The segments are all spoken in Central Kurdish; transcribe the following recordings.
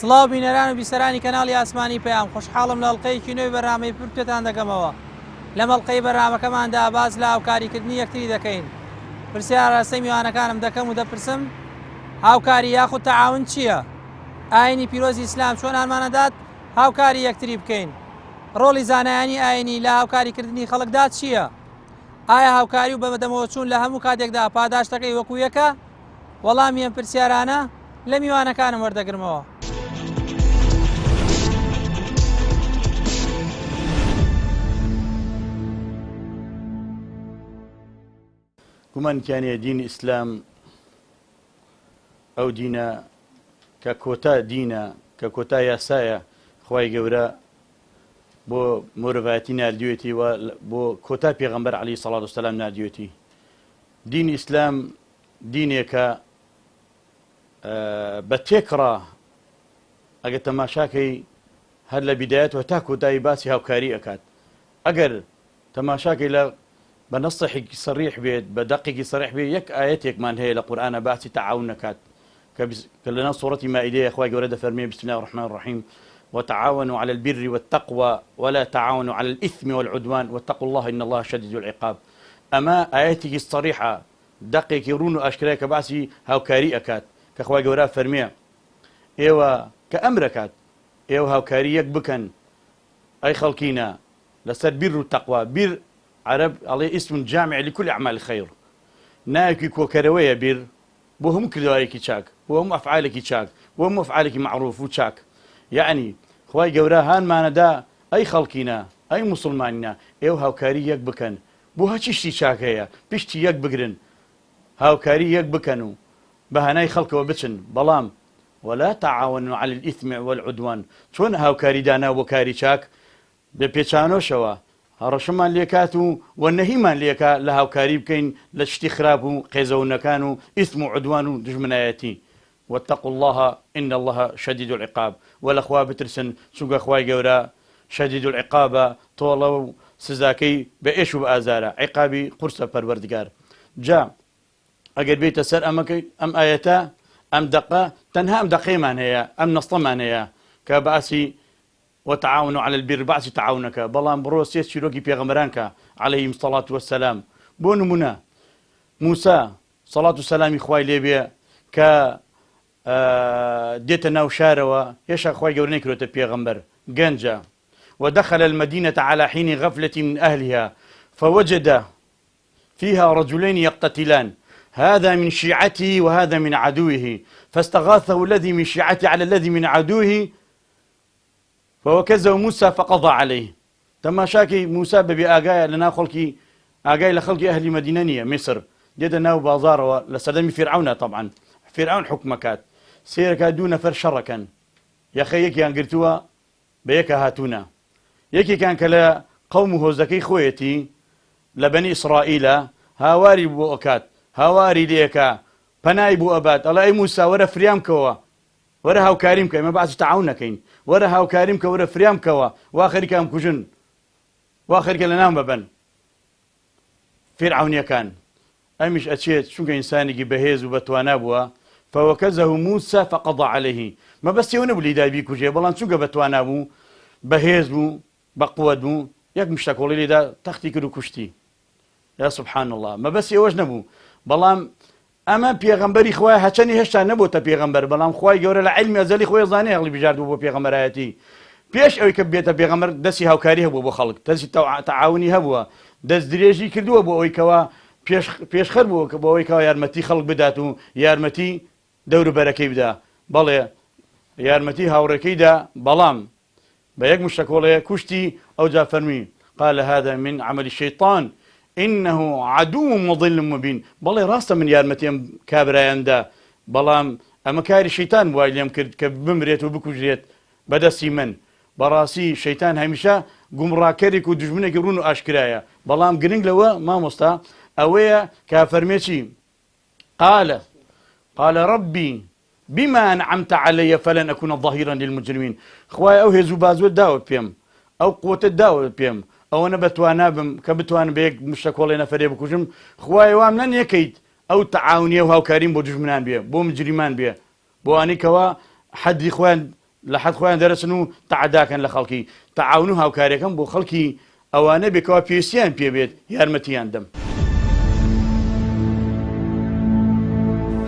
سڵاو بینەران و بیسەرانی کەناڵی ئاسمانی پەیام، خۆشحاڵم لە ئەڵقەیەکی نوێی بەرنامەی پورتێتان دەگەمەوە. لەم ئەڵقەی بەرنامەکەماندا باز لە هاوکاریکردنی یەکتری دەکەین. پرسیارە ڕاستەی میوانەکانم دەکەم و دەپرسم هاوکاری یاخود تەعاون چییە؟ ئاینی پیرۆزی ئیسلام چۆن هەمانەدات هاوکاری یەکتری بکەین؟ ڕۆڵی زانایانی ئاینی لە هاوکاریکردنی خەڵکدا چییە؟ ئایا هاوکاری و بەمەدەمەوە چوون لە هەموو کاتێکدا پاداشتەکەی وەکو یەکە؟ وەڵامی ئەم پرسیارانە لە میوانەکانم وەردەگرمەوە. گومانکیانەیە دینی ئیسلام ئەو دینە کە کۆتا دینە، کە کۆتا یاسایە، خوای گەورە بۆ مرۆڤایەتی ناردوێتی و بۆ کۆتا پێغەمبەر عەلەیهی سەڵات وسەلام ناردوێتی. دینی ئیسلام دینێکە بە تێکڕا ئەگەر تەماشاکەی هەر لە بیدایەتەوە تا کۆتایی باسی هاوکاری ئەکات. ئەگەر تەماشاکەی لە بە نەسەحێکی سەریح بێت، بە دەقێکی سەریح بێت، یەک ئاەتێکمان هەیە لە قورئانە باسی تەعاون نەکات کە لەناو سوورەتی مائیدەیە خوای گەورە دەفەرمێ بسم الله الرحمن الرحیم وتعاونوا على البر والتقوى ولا تعاونوا على الإثم والعدوان واتقوا الله إن الله شديد العقاب. أما آياتي الصريحة دقيق يرون أشكراك بعسي هاوكاري أكات كخوا جورا فرميع إيوا كأمركات إيوا هاوكاري يكبكن أي خلقينا لسر بر التقوى بر عرب عليه اسم جامع لكل أعمال الخير. نايكي كوكروية بر بوهم كردواريكي شاك بوهم أفعالك شاك بوهم أفعالك معروف وشاك. يعني خواي جورا هان ما ندا أي خلقينا أي مسلماننا إيو هاوكاري يك بكن بو هاتشتي شاكية بيشتي يك بقرن هاوكاري يك بكنو بهناي خلق وبتشن بلام ولا تعاونوا على الإثم والعدوان. شون هاوكاري دانا وكاري شاك ببيتشانو شوا هرشمان ليكاتو والنهيمان ليكا لهاوكاري بكين لشتي خرابو قيزو كانوا إثم وعدوان دجمناياتي. واتقوا الله إن الله شديد العقاب. والأخوة بترسن سوق أخواي جورا شديد العقاب طولوا سزاكي بإيش وبأزارة عقابي قرصة پروردگار. جاء أجر بيت سر أم آياتا أم دقة تنها أم دقيمان هي أم نصطمان هي كبأسي وتعاونوا على البر بأسي تعاونك بلان بروس يسيروكي بيغمرانك عليهم الصلاة والسلام. بون منا موسى صلاة والسلام إخوائي ليبيا ك ديت ناو شاروا يشا أخوي جورني كروت بيغمبر جنجا ودخل المدينة على حين غفلة من أهلها فوجد فيها رجلين يقتتلان هذا من شيعته وهذا من عدوه فاستغاثه الذي من شيعته على الذي من عدوه فوكزه موسى فقضى عليه. تماشاكي موسى ببي آقايا لنا خلقي آقايا لخلقي أهل مدينة مصر ديت ناو بازار لسدمي فرعون. طبعا فرعون حكمكات سيركا دون فرشركا يا خيك يان قرتوا بيكا هاتونا يكي كان كلا قومه زكي خويتي لبني إسرائيل هاواري بو أكات هاواري ليكا بناي بو أبات الله أي موسى ورا فريام كوا ورا هاو كريم كوا ما بعد تعاوننا كين ورا هاو كريم كوا ورا فريام كوا وآخر كام كوجن وآخر كلا نام ببن فرعون يكان أي مش أشيت شو كإنسان يجي بهيز وبتوانا بوا فوكزه موسى فقضى عليه. ما بس يونب لي دا بيكو جي بلان شو بتوانا بو بهيز بو بقوة بو ياك مشتاكولي لي دا تختي كدو كشتي. يا سبحان الله ما بس يوج نبو بلان أما بيغمبري خوايا هاتشاني هشتا نبو تا بيغمبر بلان خوايا جورا العلم يزالي خوايا زاني أغلي بيجاردو بو بيغمبراتي بيش أو يكبيتا بيغمبر دسي هاوكاري هبو بو خلق دسي تعاوني هبو دس دريجي كردو بو أوي كوا بيش خربو بو أوي كوا يارمتي خلق بداتو يارمتي دور بركي بدا بلى يارمتي هاوركي دا بلام بيك مشتكولي كشتي أو جا فرمي قال هذا من عمل الشيطان إنه عدو مضل مبين. بلى راستا من يارمتي كابرايان دا بلام أما كاري الشيطان بوايل يمكن كبمريت وبكوجريت بدا سيمن براسي شيطان هميشا قمرا كريك ودجمنك رونو أشكرايا بلام قرنق لوا ما مستا أويا كافرميتي قال ربي بما أنعمت علي فلن أكون ظهيرا للمجرمين. خواي أو هزو بازو الداود بيم أو قوة الداود بيم أو أنا بتوانا بم كبتوان بيك مشتكولي نفري بكوجم خواي وام لن يكيد أو تعاونيه وهاو كريم بو ججمنان بيه بو مجرمان بيه بو أني كوا حد إخوان لە حەد خۆیان دەرەچن و تەعاداکەن لە خەڵکی تەعاون و هاوکاریەکەم بۆ خەڵکی ئەوانە بێکەوە پێویستیان پێبێت یارمەتیان دەم.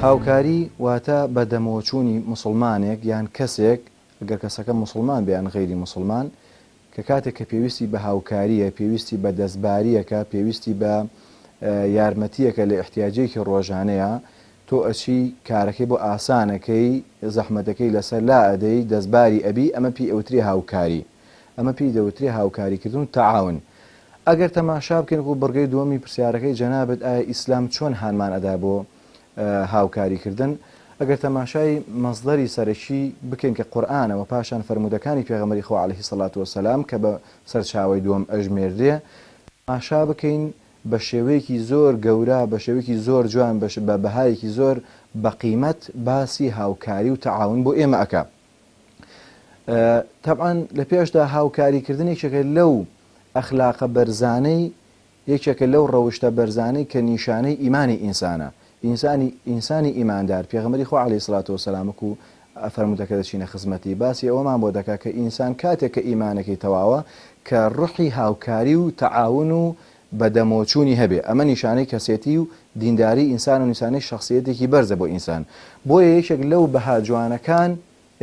هاوکاری واتە بەدەمەوەچوونی مسلمانێک یان کەسێک ئەگەر کەسەکە مسلمان بیان غەیری مسلمان کە کاتێک کە پێویستی بە هاوکاریە، پێویستی بە دەستباریەکە، پێویستی بە یارمەتیەکە لە احتیاجێکی ڕۆژانەیە، تۆ ئەچی کارەکەی بۆ ئاسانەکەی زەحمەتەکەی لەسەر لا ئەدەی دەستباری ئەبی، ئەمە پێی ئەوتری هاوکاری، ئەمە پێی دەوتری هاوکاریکردن و تەعاون. ئەگەر تەماشا بکەن و بڕگەی دووەمی پرسیارەکەی جەنابەت ئایا ئیسلام چۆن هانمان ئەدا بۆ هاوکاریکردن، ئەگەر تەماشای مەزدەری سەرەکی بکەین کە قورئانەوە پاشان فەرمودەکانی پێغەمبەری خوا عەلەیهی سەڵات وەسەلام کە بە سەرچاوەی دووەم ئەژمێردرێ، تەماشا بکەین بە شێوەیەکی زۆر گەورە، بە شێوەیەکی زۆر جوان، بە بەهایەکی زۆر بەقیمەت باسی هاوکاری و تەعاون بۆ ئێمە ئەکا. تەبعاً لە پێشدا هاوکاریکردن یەکێکە لەو ئەخلاقە بەرزانەی، یەکێکە لەو ڕەوشتە بەرزانەی کە نیشانەی ئیمانی ئینسانە. ئینسانی ئیماندار پێغەمبەری خوا عەلەیهی سەڵات وەسەلام و فەرمودەکە دەچینە خزمەتی باسی ئەوەمان بۆ دەکات کە ئینسان کاتێک کە ئیمانەکەی تەواوە کە ڕوحی هاوکاری و تەعاون و بەدەمەوەچوونی هەبێ، ئەمە نیشانەی کەسێتی و دینداری ئینسان و نیشانەی شخصیەتێکی بەرزە بۆ ئینسان. بۆیە یەکێک لەو بەها جوانەکان،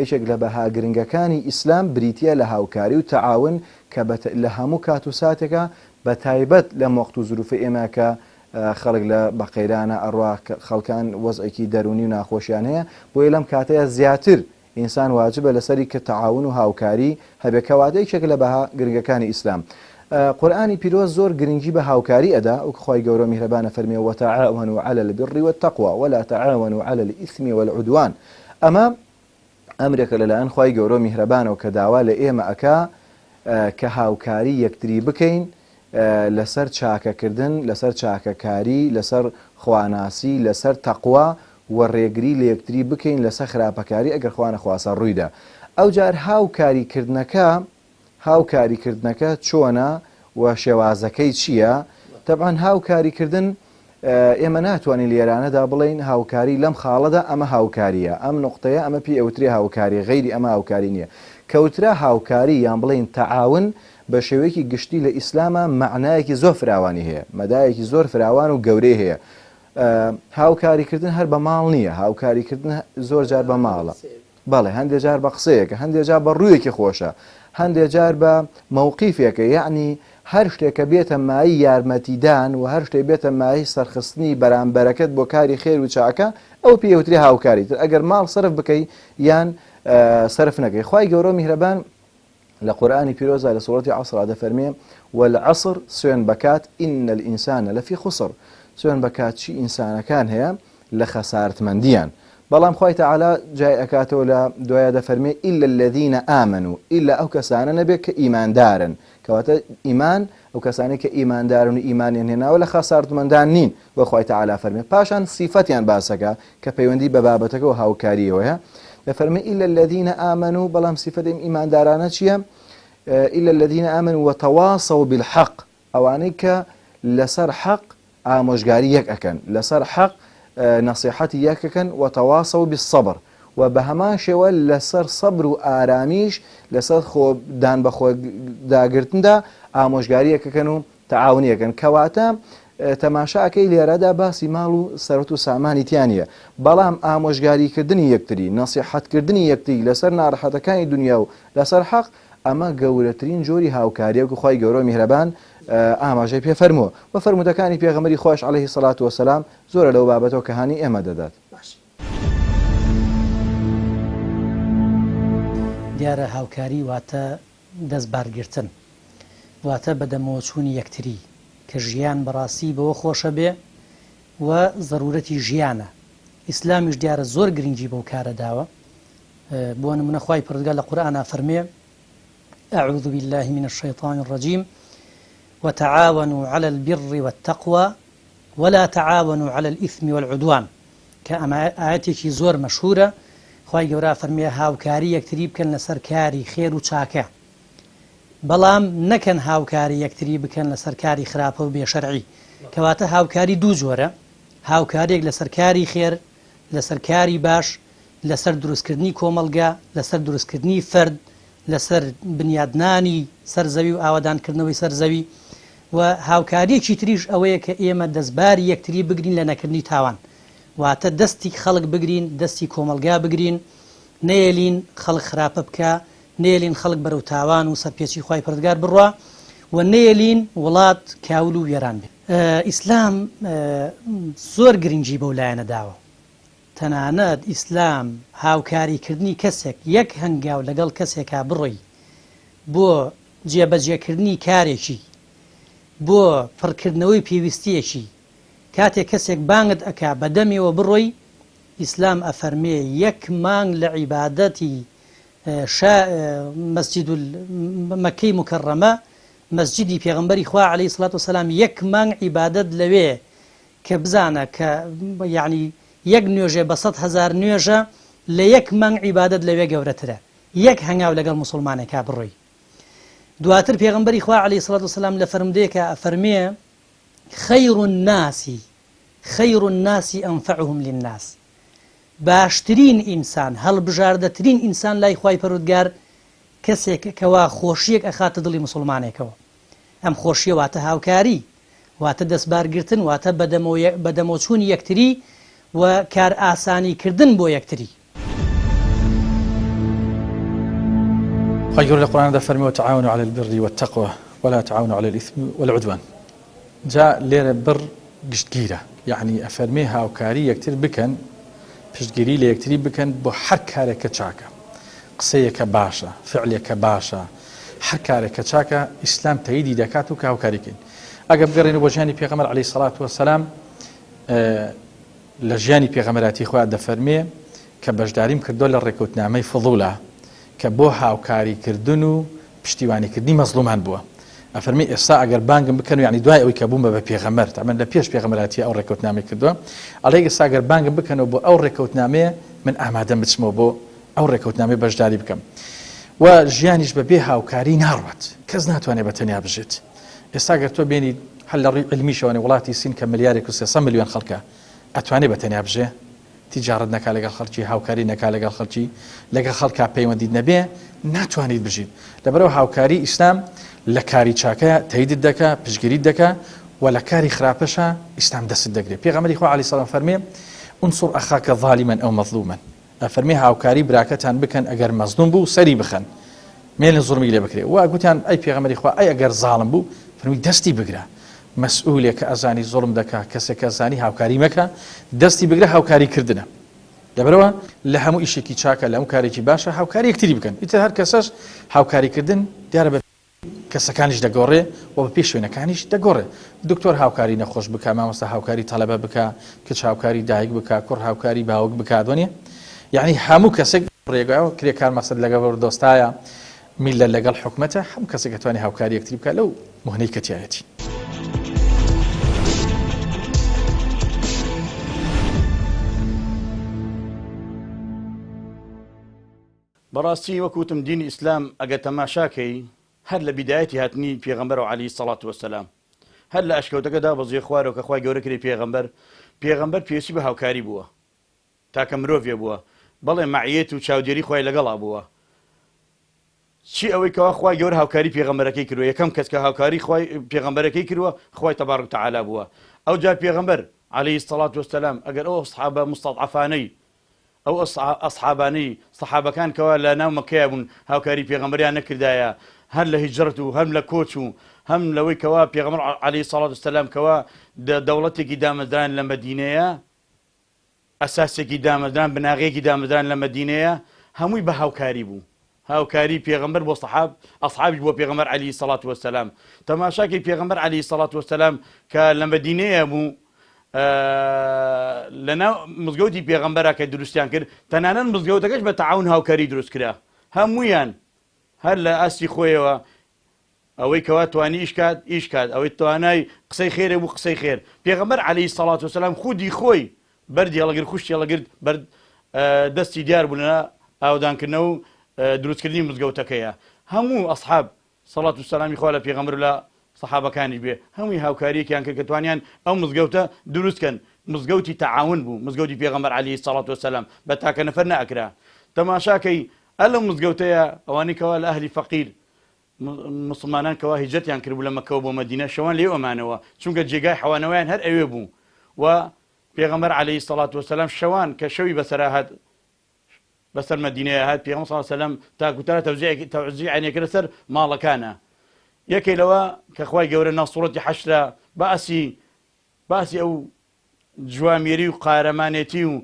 یەکێک لە بەها گرنگەکانی ئیسلام بریتە لە هاوکاری و تەعاون کە لە هەموو کات و ساتێکە بە تایبەت لە وەخت و زروفە ئێمە کە خەڵک لە بەقەیرانە ئەڕوا خەڵکان وەزعێکی دەرونی و ناخۆشیان هەیە، بۆیە لەم کاتەیە زیاتر ئینسان واجبە لەسەری کە تەعاون و هاوکاری هەبێکەواتە یەکێک لە بەها گرنگەکانی ئیسلام. قورئانی پیرۆز زۆر گرنگی بە هاوکاری ئەدا، وەک خۆی گەورە میهرەبانە فەرمێ وتعاونوا على البر والتقوى ولا تعاونوا على الإثم والعدوان. ئەمە ئەمرێکە لەلایەن خۆی گەورە میهرەبانەوە کە داوا لە ئێمە ئەکا کە هاوکاری یەکتری بکەین لەسەر چاکەکردن، لەسەر چاکەکاری، لەسەر خواناسی، لەسەر تەقوا و ڕێگری لە یەکتری بکەین لەسەر خراپەکاری ئەگەر خوا نەخواسە ڕوویدا. ئەو جار هاوکاریکردنەکە چۆنە و شێوازەکەی چییە؟ تەبعاً هاوکاریکردن ئێمە ناتوانین لێرانەدا بڵین هاوکاری لەم خاڵەدا ئەمە هاوکاریە، ئەم نقطەیە ئەمە پێی ئەوتری هاوکاری، غەیری ئەمە هاوکاری نییە. کەوترا هاوکاری یان بڵین تەعاون بە شێوەیەکی گشتی لە ئیسلامە معنایەکی زۆر فراوانی هەیە، مەدایەکی زۆر فراوان و گەورەی هەیە. هاوکاریکردن هەر بە ماڵ نییە، هاوکاریکردن زۆر جار بە ماڵە، بەڵێ هەندێک جار بە قسەیەکە، هەندێک جار بە ڕوویەکی خۆشە، هەندێک جار بە مووقیفێکە، یعنی هەر شتێکە بێتە مایی یارمەتیدان و هەر شتێک بێتە مایی سەرخستنی بەرامبەرەکەت بۆ کاری خێر و چاکە، ئەو پێوتری هاوکاری. ئەگەر ماڵ سەرف بکەی یان سەرف نەکەی. خوای گەورە میهرەبان لە قورئانی پیرۆزە لە سوورەتی عەسڕ دەفەرمێ والعەسڕ سوێن بەکات ئین الئینسانە لەفی خوسڕ، سوێن بەکات چی ئینسانەکان هەیە لە خەسارتمەندیان. بەڵام خوای تەعالا جای ئەکاتەوە لە دوایە دەفەرمێ ئیلا الذین ئامنوا، ئیلا ئەو کەسانە نەبێت کە ئیماندارن، کەواتە ئیمان ئەو کەسانی کە ئیماندارن و ئیمانیان هێناوە لە خەسارتمەندان نین بۆ خوای تەعالا فەرمێ. پاشان سیفەتیان باسەکە کە پەیوەندی بە بابەتەکە و هاوکاریەوەیە، دەفەرمێ ئیلا الذین ئامنوا، بەڵام سیفەتی ئیماندارانە چییە؟ إلا الذين آمنوا وتواصوا بالحق، ئەوانەی کە لەسەر حەق ئامۆژگاری یەک ئەکەن، لەسەر حەق نەسیحەتی یەک ئەکەن، وتواصوا بالصبر، و بە هەمان شێوە لەسەر سەبر و ئارامیش لەسەر دان بە خۆ داگرتندا ئامۆژگاری یەک ئەکەن و تەعاون یەکەن. کەواتە تەماشاکەی لێرەدا باسی ماڵ و سەرەت و سامانی تیانە، بەڵام ئامۆژگاریکردنی یەکتری، نەسیحەتکردنی یەکتری لەسەر ناڕەحەتەکانی دنیا و لەسەر حەق، ئەمە گەورەترین جۆری هاوکاریە و خی گەورە میهرەبان ئاماژەی پێ فەرمووە و فەرمودەکانی پێغەمبەری خۆش عەلەیهی سەڵات وەسەلام زۆرە لەو بابەتەوە کە هانی ئێمە دەدات. دیارە هاوکاری واتە دەستبارگرتن، واتە بەدەمەوەچوونی یەکتری کە ژیان بەڕاستی بەوە خۆشە بێ و ضرورەتی ژیانە. ئیسلامیش دیارە زۆر گرنگی بەو کارە داوە. بۆ نمونە خوای پەروەردگار لە قورئانە فەرمێ أعوذ بالله من الشيطان الرجيم وتعاونوا على البر والتقوى ولا تعاونوا على الإثم والعدوان، كأما آياتي زور مشهورة. خواهي قورا فرمي هاوكاري يكتري بكن لسر كاري خير و چاكا، بلام نكن هاوكاري يكتري بكن لسر كاري خرابة و بيشرعي. كواتا هاوكاري دو جورة، هاوكاري لسر كاري خير، لسر كاري باش، لەسەر دروستکردنی کۆمەلگا، لەسەر دروستکردنی فرد، لەسەر بنیادنانی سەرزەوی و ئاوادانکردنەوەی سەرزەوی و هاوکاریەکی تریش ئەوەیە کە ئێمە دەستباری یەکتری بگرین لە نەکردنی تاوان، واتە دەستی خەڵک بگرین، دەستی کۆمەلگا بگرین، نێلین خەڵک خراپە بکە، نێلین خەڵک بەرەو تاوان و سەرپێچی خوای پەروەردگار بڕوا و نێلین وڵات کاول و وێران بێت. ئیسلام زۆر گرنگی بەو لایەنە داوە. تەنانەت ئیسلام هاوکاریکردنی کەسێک یەک هەنگاو لەگەڵ کەسێکا بڕۆی بۆ جێبەجێکردنی کارێکی، بۆ پڕکردنەوەی پێویستیەکی، کاتێک کەسێک بانگت ئەکا بەدەمیەوە بڕۆی، ئیسلام ئەفەرمێ یەک مانگ لە عیبادەتی مەسجید مەکەی مکەڕەمە، مەسجدی پێغەمبەری خوا عەلەیهی سڵات وسەلام، یەک مانگ عیبادەت لەوێ کە بزانە کە یعنی یەک نوێژێ بە 100,000 نوێژە لە یەک مانگ عیبادەت لەوێ گەورەترە، یەک هەنگاو لەگەڵ موسڵمانێکا بڕۆی. دواتر پێغەمبەری خوا عەلەیهی سڵات وسەلام لە فەرمودەیەکە ئەفەرمێ خەیر الناس ئەنفەعهم للناس، باشترین ئینسان، هەڵبژاردەترین ئینسان لای خوای پەروەردگار کەسێک کەوا خۆشیەک ئەخاتە دڵی موسڵمانێکەوە. ئەم خۆشیە واتە هاوکاری، واتە دەستبارگرتن، واتە بەدەمۆچوونی یەکتری و کار ئاسانیکردن بۆ یەکتری. خی گەورە لە قورئاندا فەرمێ وتعاونوا على البر والتقوى ولا تعاونوا على الإثم والعدوان. جا لێرە بڕ گشتگیرە، یعنی ئەفەرمێ هاوکاری یەکتر بکەن، پشتگیری لە یەکتری بکەن بۆ هەر کارێکە چاکە، قسەیەکە باشە، فعلێکە باشە، هەر کارێکە چاکە ئیسلام تەییدی دەکات و کە هاوکاریکەین. ئەگە بگەڕێنە بۆ ژیانی پێغەمبەر عەلەیهی سەڵات وەسەلام، لە ژیانی پێغەمبەراتی خوا دەفەرمێ کە بەشداریم کردو لە ڕێکەوتنامەی فضوڵە کە بۆ هاوکاریکردن و پشتیوانیکردنی مەزلومان بووە. ئەفەرمی ئێستا ئەگەر بانگم بکەن و یعنی دوای ئەوەی کە بوومە بە پێغەمبەر، تەمەن لە پێش پێغەمبەراتی ئەو ڕێکەوتنامەی کردووە، ئەڵێ ئێستا ئەگەر بانگم بکەنەوە بۆ ئەو ڕێکەوتنامەیە من ئامادەم بچمەوە بۆ ئەو ڕێکەوتنامەی بەشداری بکەم. و ژیانیش بەبێ هاوکاری ناڕوات، کەس ناتوانێت بەتەنیا بژێت. ئێستا ئەگەر تۆ بێنی هەل لە ڕووی علمیشەوەی وڵاتی سین کە ملیارێک و 300 ملیۆن خەڵکە، ئەتوانێت بەتەنیا بژێ؟ تیجارەت نەکا لەگەڵ خەڵکی، هاوکاری نەکا لەگەڵ خەڵکی، لەگەڵ خەڵکا پەیوەندیت نەبێ، ناتوانیت بژیت. لەبەرەوە هاوکاری ئیسلام لە کاری چاکە تەییدت دەکا، پشتگیریت دەکا و لە کاری خراپەشە ئیسلام دەست دەگرێت. پێغەمبەری خوا عەلەیهی سەلام فەرمێ ئونصر ئەخاکە ظالما ئەو مەظلوما، ئەفەرمێ هاوکاری براکەتان بکەن ئەگەر مەزلوم بوو سەری بخەن، مێڵن زوڵمی لێ بکرێ. و گوتیان ئەی پێغەمبەری خوا ئەی ئەگەر زاڵم بوو فەرمی دەستی بگرە، مەسئولێک کە ئەزانی زوڵم دەکا، کەسێک کە ئەزانی هاوکاری مەکە، دەستی بگرە هاوکاریکردنە. لەبەرەوە لە هەموو ئیشێکی چاکە، لە هەموو کارێکی باشە هاوکاری یەکتری بکەن. ئیتر هەر کەسەش هاوکاریکردن دیارە بە کەسەکانیش دەگۆڕێ و بە پێش شوێنەکانیش دەگۆڕێ. دکتۆر هاوکاری نەخۆش بکە، مامۆستا هاوکاری تەڵەبە بکە، کچ هاوکاری دایک بکە، کوڕ هاوکاری باوک بکە، دوانیە یعنی هەموو کەسێک ڕێگایەوە کرێکار مەسەد لەگەڵ دۆستایە، میلە لەگەڵ حکومەتە، هەموو کەسێک دەتوانێت هاوکاری یەکتری بکە لەو مهنەی کەتیایەتی. بەڕاستی وەکوتم دینی ئیسلام ئەگە تەماشاکەی هەر لە بیدایەتی هاتنی پێغەمبەرەوە عەلەیهی سەڵات وەسەلام، هەر لە ئەشکەوتەکەدا بەزێ خوارەوە کە خوای گەورە کردی پێغەمبەر پێویستی بە هاوکاری بووە تاکە مرۆڤێ بووە، بەڵێ مەعیەت و چاودێری خوای لەگەڵا بووە. چی ئەوەی کەوا خوای گەورە هاوکاری پێغەمبەرەکەی کردووە، یەکەم کەس کە هاوکاری خوای پێغەمبەرەکەی کردووە خوای تەبارەک و تەعالا بووە. ئەو جا پێغەمبەر عەلەیهی سەڵات وەسەلام ئەگەر ئەو ئەسحابە مستەضعەفانەی، ئەو ئەسحابانەی سەحابەکان کەوا لە ناو مەکەیە بوون هاوکاری پێغەمبەریان نەکردایە، هەر لە هیجرەت و هەم لە کۆچ و هەم لەوەی کەوا پێغەمبەر عەلەیهی سەڵات وەسەلام کەوا دەوڵەتێکی دامەزران لە مەدینەیە، ئەساسێکی دامەزران، بناغەیەکی دامەزران لە مەدینەیە، هەمووی بە هاوکاری بوو. هاوکاری پێغەمبەر بۆ ئەسحابی بۆ پێغەمبەر عەلەیهی سەڵات وەسەلام. تەماشاکەی پێغەمبەر عەلەیهی سەڵات وەسەلام کە لە مەدینەیە بوو، لەناو مزگەوتی پێغەمبەرە کە دروستیان کرد، تەنانەت مزگەوتەکەش بە تەعاون هاوکاری دروست کرا، هەموویان هەر لە ئاستی خۆیەوە، ئەوەی کەوا توانی ئیش کات، ئەوەی توانای قسەی خێرە بوو قسەی خێر. پێغەمبەر عەلەیهی سەڵات وەسەلام خودی خۆی بەردی هەڵەگرت، خوشتی هەڵەگرت، دەستی دیار بوو لە ئاودانکردنەوە و دروستکردنی مزگەوتەکەیە. هەموو ئەسحاب سەڵات وسەلامی خوا لە پێغەمبەر و لە سەحابەکانی بێ، هەمووی هاوکاریەکیان کرد کە توانیان ئەو مزگەوتە دروستکەن. مزگەوتی تەعاون بوو مزگەوتی پێغەمبەر عەلەیهی سەڵات وەسەلام بە تاکە نەفەر نەئەکرا تەماشاکەی ئەلە مزگەوتەیە ئەوانەی کەوا لە ئەهلی فەقیر مسلمانان کەوا هیجرەتیان کردبوو لە مەککە بۆ مەدینە شەوان لێ ئەمانەوە چونکە جێگای حەوانەوەیان هەر ئەوێ بوو و پێغەمبەر عەلەیهی سەڵات وەسەلام شەوان کە شەوی بەسەرا هات بەسەر مەدینەیە هات پێغەمبەر سەڵات وەسەلام تاکوتارە تەوزیعیان کرد لەسەر ماڵەکانە یەکێ لەوە کە خوای گەورە ناو سوورەتی حەشرە باسی ئەو جوامێری و قارەمانێتی و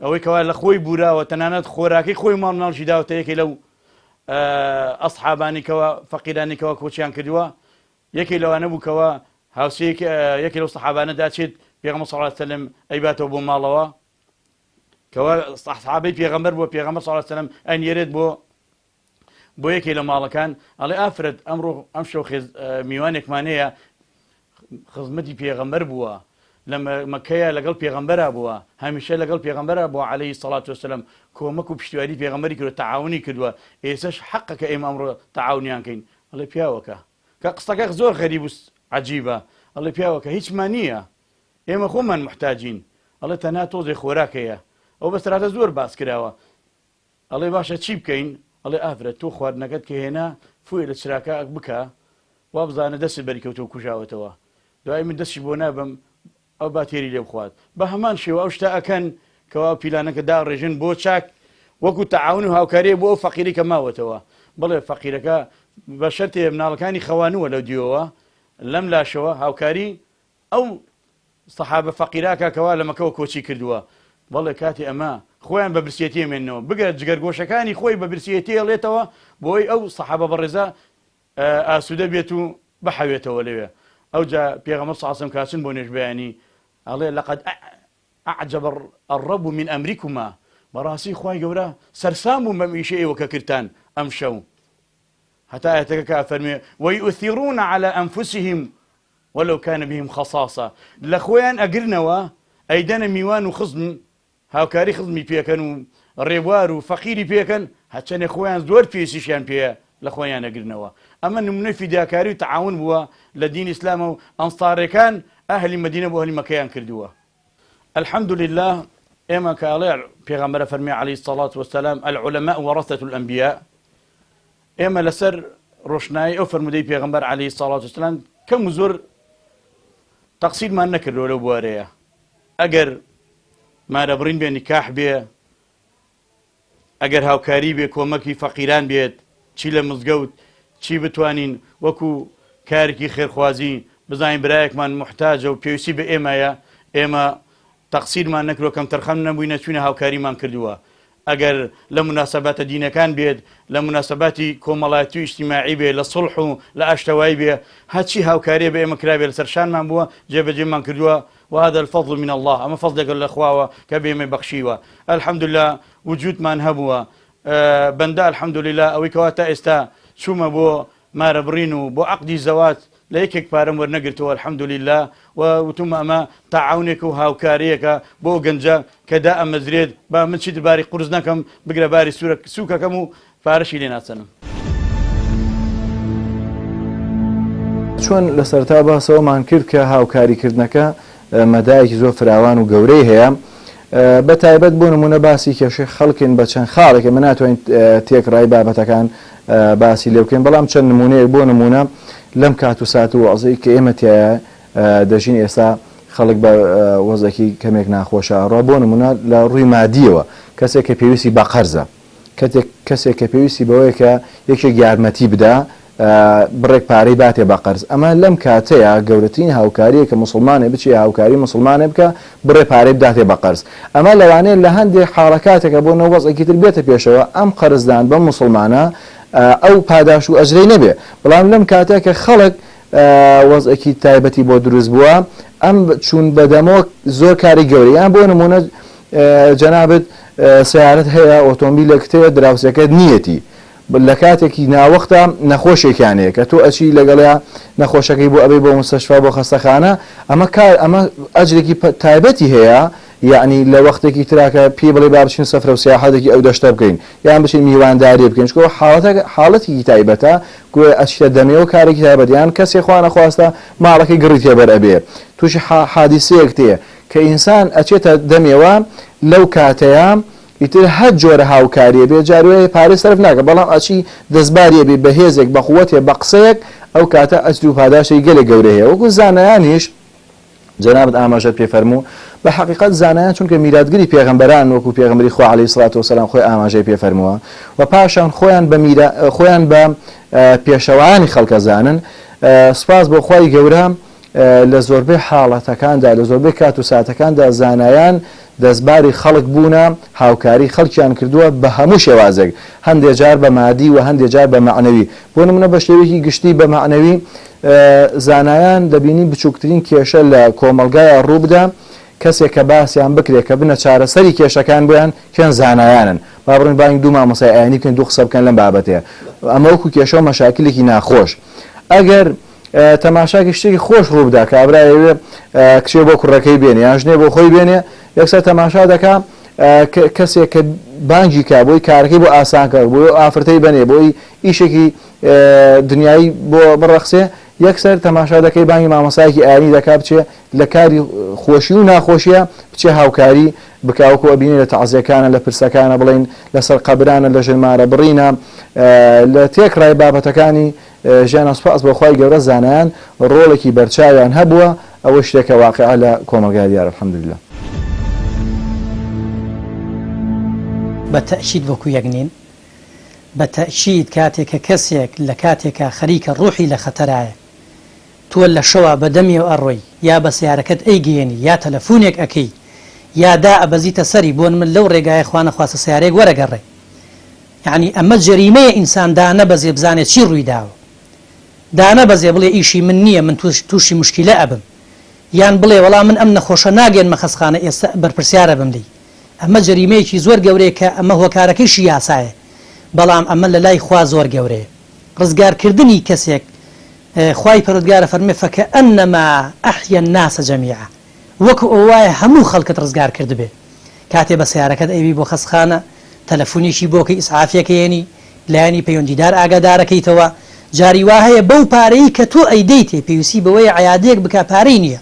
ئەوەی کەوا لە خۆی بوراوە تەنانەت خۆراکەی خۆی ماڵ ناڵشی داوتە یەکێ لەو ئەسحابانێکەوە فەقیرانێکەوە کۆچیان کردووە یەکێ لەوانە بووکەوە هاوسەیەک یەکێ لەو سەحابانە داچێت پێغەمبەر صلی الله علیه و سلم ئەیباتەوە بۆ ماڵەوە کەوا سەحابەی پێغەمبەر بۆ پێغەمبەر صلی الله علیه و سلم ئەنێرێت بۆ یەکێ لە ماڵەکان ئەڵێ ئافرەت ئەمڕۆ ئەم شەو میوانێکمان هەیە خزمەتی پێغەمبەر بووە لە مەکەیە لەگەڵ پێغەمبەرا بووە هەمیشە لەگەڵ پێغەمبەرا بووە عەلەیهی سەڵات وەسەلام کۆمەک و پشتیوانی پێغەمبەری کردووە تەعاونی کردووە ئێستاش حەقەکە ئێمە ئەمڕۆ تەعاونیان کەین ئەڵێ پیاوەکە کە قسەکە زۆر غەریب و عەجیبە ئەڵێ پیاوەکە هیچمان نییە ئێمە خۆمان محتاجین ئەڵێ تەنها تۆزێ خۆراکەیە ئەو بەسەراتە زۆر باس کراوە ئەڵێ باشە چی بکەین ئەڵێ ئافرەت تۆ خواردنەکەت کە هێنا فوی لە چراکە بکە وا بزانە دەستی بەریکەوتەوە کوژاوەتەوە دوای من دەستی بۆ نابم ئەو باتێری لێ بخوات بە هەمان شێوە ئەو شتا ئەکەن کەوا پیلانەکە داڕێژن بۆ چاک وەکو تەعاون و هاوکاریە بۆ ئەو فەقیری کە ماوەتەوە بڵێ فەقیرەکە بە شەرتێ مناڵەکانی خەوانووە لەو دیەوە لەم لاشەوە هاوکاری ئەو سەحابە فەقیراکە کەوا لە مەکەوە کۆچی کردووە بەڵێ کاتی ئەمە خۆیان بە برسێتی مێنەوە بگەر جگەرگۆشەکانی خۆی بە برسێتی هێڵێتەوە بۆی ئەو سەحابە بەڕێزە ئاسوودە بێت و بەحەوێتەوە لەوێ ئەو جا پێغەمبەر صلی الله علیه و سلم کاچن بۆ نوێژبەیانی ئەڵێ لەقەد ئەعجەب الرەب من ئەمریکما بەڕاستی خوای گەورە سەرسام بووم بەم ئیشە ئێوە کە کردتان ئەم شەو هەتا ئاەتەکە کە فەرمێ وەیؤثیڕون عەلى ئەنفوسهم وەلەو کانە بهم خەساسە لە خۆیان ئەگرنەوە ئەیدەنە میوان و خزم هاوکاری خزمی پێکەن و ڕێبوار و فەقیری پێکەن هەچەنێ خۆیان زۆر پێسیشیان پێیە لە خۆیان ئەگرنەوە ئەمە نمونەی فیداکاری و تەعاون بووە لە دین ئیسلامە و ئەنساڕەکان ئەهلی مەدینە بۆ ئەهلی مەکەیان کردووە الحەمدولله ئێمە کە ئەڵێ پێغەمبەر فەرمێ عەلەیهی السەڵات وەسەلام العولەماء وەرەثەة الئەنبیاء ئێمە لەسەر ڕۆشنایی ئەو فەرمودەی پێغەمبەر عەلەیهی السەڵات وەسەلام کەم و زۆر تەقسیرمان نەکردەوە لەو بوارەیە ئەگەر مارەبڕین بێ نیکاح بێ ئەگەر هاوکاری بێ کۆمەکی فەقیران بێت چی لە مزگەوت چی بتوانین وەکو کارێکی خێرخوازی بزانین برایەکمان محتاجە و پێویستی بە ئێمەیە ئێمە تەقسیرمان نەکرۆ کەم تەرخەم نەبووینە چوینە هاوکاریمان کردووە ئەگەر لە مناسبەتە دینەکان بێت لە مناسبەتی کۆمەڵایەتی و ئیجتیماعی بێ لە سڵح و لە ئاشتەوایی بێ هەچی هاوکاریە بە ئێمە کرابێ لەسەر شانمان بووە جێبەجێمان کردووە وهذا الفضل من الله ئەمە فەضلێکە لە خواوە کە بێمە بەخشیوە الحەمدولله وجودمان هەبووە بەندە الحەمدولله ئەوەی کەوا تا ئێستا چوومە بۆ مارەبڕین و بۆ عەقدی زەواج لە یەکێک پارەم وەرنەگرتەوە الحەمدولله و وتومە ئەمە تەعاونێک و هاوکاریەکە بۆ گەنجە کە دا ئەمەزرێت با من چیت باری قورس نەکەم بگرە باری سووکەکەم و پارەشی لێ ناچەنم چۆن لە سەرتا باسەوەمان کرد کە هاوکاریکردنەکە مەدایەکی زۆر فراوان و گەورەی هەیە بە تایبەت بۆ نمونە باسی کێشەی خەڵکن بە چەند خاڵێکە من ناتوانین تێکڕای بابەتەکان باسی لێ بکەین بەڵام چەند نمونەیە بۆ نمونە لەم کات و سات و وەزەی کە ئێمە تایە دەژین ئێستا خەڵک بە وەزەکی کەمێک ناخۆشە ڕوا بۆ نمونە لە ڕووی مادیەوە کەسێک کە پێویستی بە قەرزە کەسێک کە پێویستی بەوەیە کە یەکێک یارمەتی بدا بڕێک پارەی باتێ بە قەرز ئەمە لەم کاتەیە گەورەترین هاوکاریە کە مسلمانێ بچێ هاوکاری مسلمانێ بکە بڕێ پارەی بداتێ بە قەرز ئەمە لەوانەیە لە هەندێک حاڵەکاتێکە بۆ نەوەزێکی تر بێتە پێشەوە ئەم قەرزدان بە مسلمانە ئەو پاداش و ئەجرەی نەبێ بەڵام لەم کاتێک کە خەڵک وەزێکی تایبەتی بۆ دروست بووە ئەم چوون بەدەمەوە زۆر کاری گەورەی یان بۆ نمونە جەنابەت سیارەت هەیە ئۆتۆمبیلێک هەیە دراوسەکەت نیەتی لە کاتێکی ناوەختە نەخۆشێکیانەیە کە تۆ ئەچی لەگەڵیا نەخۆشەکەی بۆ ئەبێ بۆ مستەشفا بۆ خەستەخانە ئەمە ئەجرێکی تایبەتی هەیە یعنی لە وەختێکی تراکە پێ بڵێ با بچین سەفرە و سیاحەتێکی ئەو دەشتە بکەین یان بچین میوانداری بکەین چکۆ حاڵەتێکی تایبەتە گوێ ئەچتە دەمێەوە کارێکی تایبەتیان کەسێ خوا نەخواستە ماڵەکەی گڕی تێبەر ئەبێ تووشی حادیسەیەک تێ کە ئینسان ئەچێتە دەمێەوە لەو کاتەیە ئیتر هەر جۆرە هاوکاریە بێ جاروێ پارێ سەرف ناکە بەڵام ئەچی دەستباریە بێ بەهێزێک بەخوەتێ بە قسەیەک ئەو کاتە ئەجر و پاداشەی گەلێک گەورە هەیە وەکو زانایانیش جەنابەت ئاماژەت پێ فەرموو بە حقیقەت زانایان چونکە میراتگری پێغەمبەران وەکو پێغەمبەری خوا عەلەیهی سڵات وسەلام خۆی ئاماژەی پێ فەرمووە و پاشان خۆیان بە پێشەوایانی خەڵکە زانن سپاس بۆ خوای گەورە لە زۆربەی حاڵەتەکاندا لە زۆربەی کات و ساتەکاندا زانایان دەستباری خەڵک بوونە هاوکاری خەڵکیان کردووە بە هەموو شێوازێک هەندێک جار بە مادی و هەندێک جار بە معنەوی بۆ نمونە بە شێوەیەکی گشتی بە معنەوی زانایان دەبینی بچووکترین کێشە لە کۆمەلگایە ڕووبدا کەسێک کە باسییان بکرێت کە بنە چارەسەری کێشەکان بۆیان کێن زانایانن با بڕین بانگ دوو مامۆسای ئاینی بکەین دوو قسە بکەن لەم بابەتەیە ئەمە وەکو کێشە و مەشاکلێکی ناخۆش ئەگەر تەماشاکی شتێکی خۆش ڕووبدا کە ئابرایەوێ کچێ بۆ کوڕەکەی بێنێ یان ژنێ بۆ خۆی بێنێ یەکسەر تەماشا دەکا کەسێک کە بانگی کا بۆی کارەکەی بۆ ئاسانکە بۆ ئافرەتەی بنێ بۆی ئیشێکی دنیایی بۆ بڕەخسێ یەکسەر تەماشا دەکەی بانگی مامۆسایەکی ئاینی دەکا بچێ لە کاری خۆشی و ناخۆشیە بچێ هاوکاری بکاوکو ئەبینێ لە تەعزیەکانە لە پرسەکانە بڵین لەسەر قەبرانە لە ژنمارە بڕینە لە تێکڕای بابەتەکانی ژیانە سوپاس بۆ خوای گەورە زانایان ڕۆڵێکی بەرچاویان هەبووە ئەوە شتێکە واقعا لە کۆمەلگای دیارە الحەمدولله بەتەئکید وەکو یەکنین بەتەئکید کاتێک کە کەسێک لە کاتێکە خەریکە ڕوحی لە خەتەرایە تۆ لە شەوە بەدەمی و ئەڕۆی یا بە سیارەکەت ئەیگەێنی یا تەلەفۆنێک ئەەکەی یادا ئەبەزیتە سەری بۆن من لەو ڕێگایە خوا نەخواستە سیارێک وەرەگەڕێ یعنی ئەمە جەریمەیە ئینسان دانەبەزێ بزانێت چی ڕووی داوە دانەبەزێ بڵێ ئیشی من نییە من تووشی مشکلە ئەبم یان بڵێ وەڵام من ئەم نەخۆشە ناگەن مەخەسخانە ئێستا بەرپرسیارە بم لی ئەمە جەریمەیەکی زۆر گەورەیە کە ئەمە هۆکارەکەیشی یاسایە بەڵام ئەمە لە لای خوا زۆر گەورەیە ڕزگارکردنی کەسێک خوای پەروەردگارە فەرمێ فەکەئەنەما ئەحیا الناس جەمیعا وەکو ئەو وایە هەموو خەڵکت ڕزگار کرد بێ کاتێ بە سیارەکەت ئەوی بۆ خەسخانە تەلەفۆنیشی بۆکە ئیسعافیەکەیەنی لایانی پەیوەندیدار ئاگادارەکەیتەوە جاری وا هەیە بەو پارەی کە تۆ ئەیدەیتێ پێویستی بەوەی عیادەیەک بکە پارەی نییە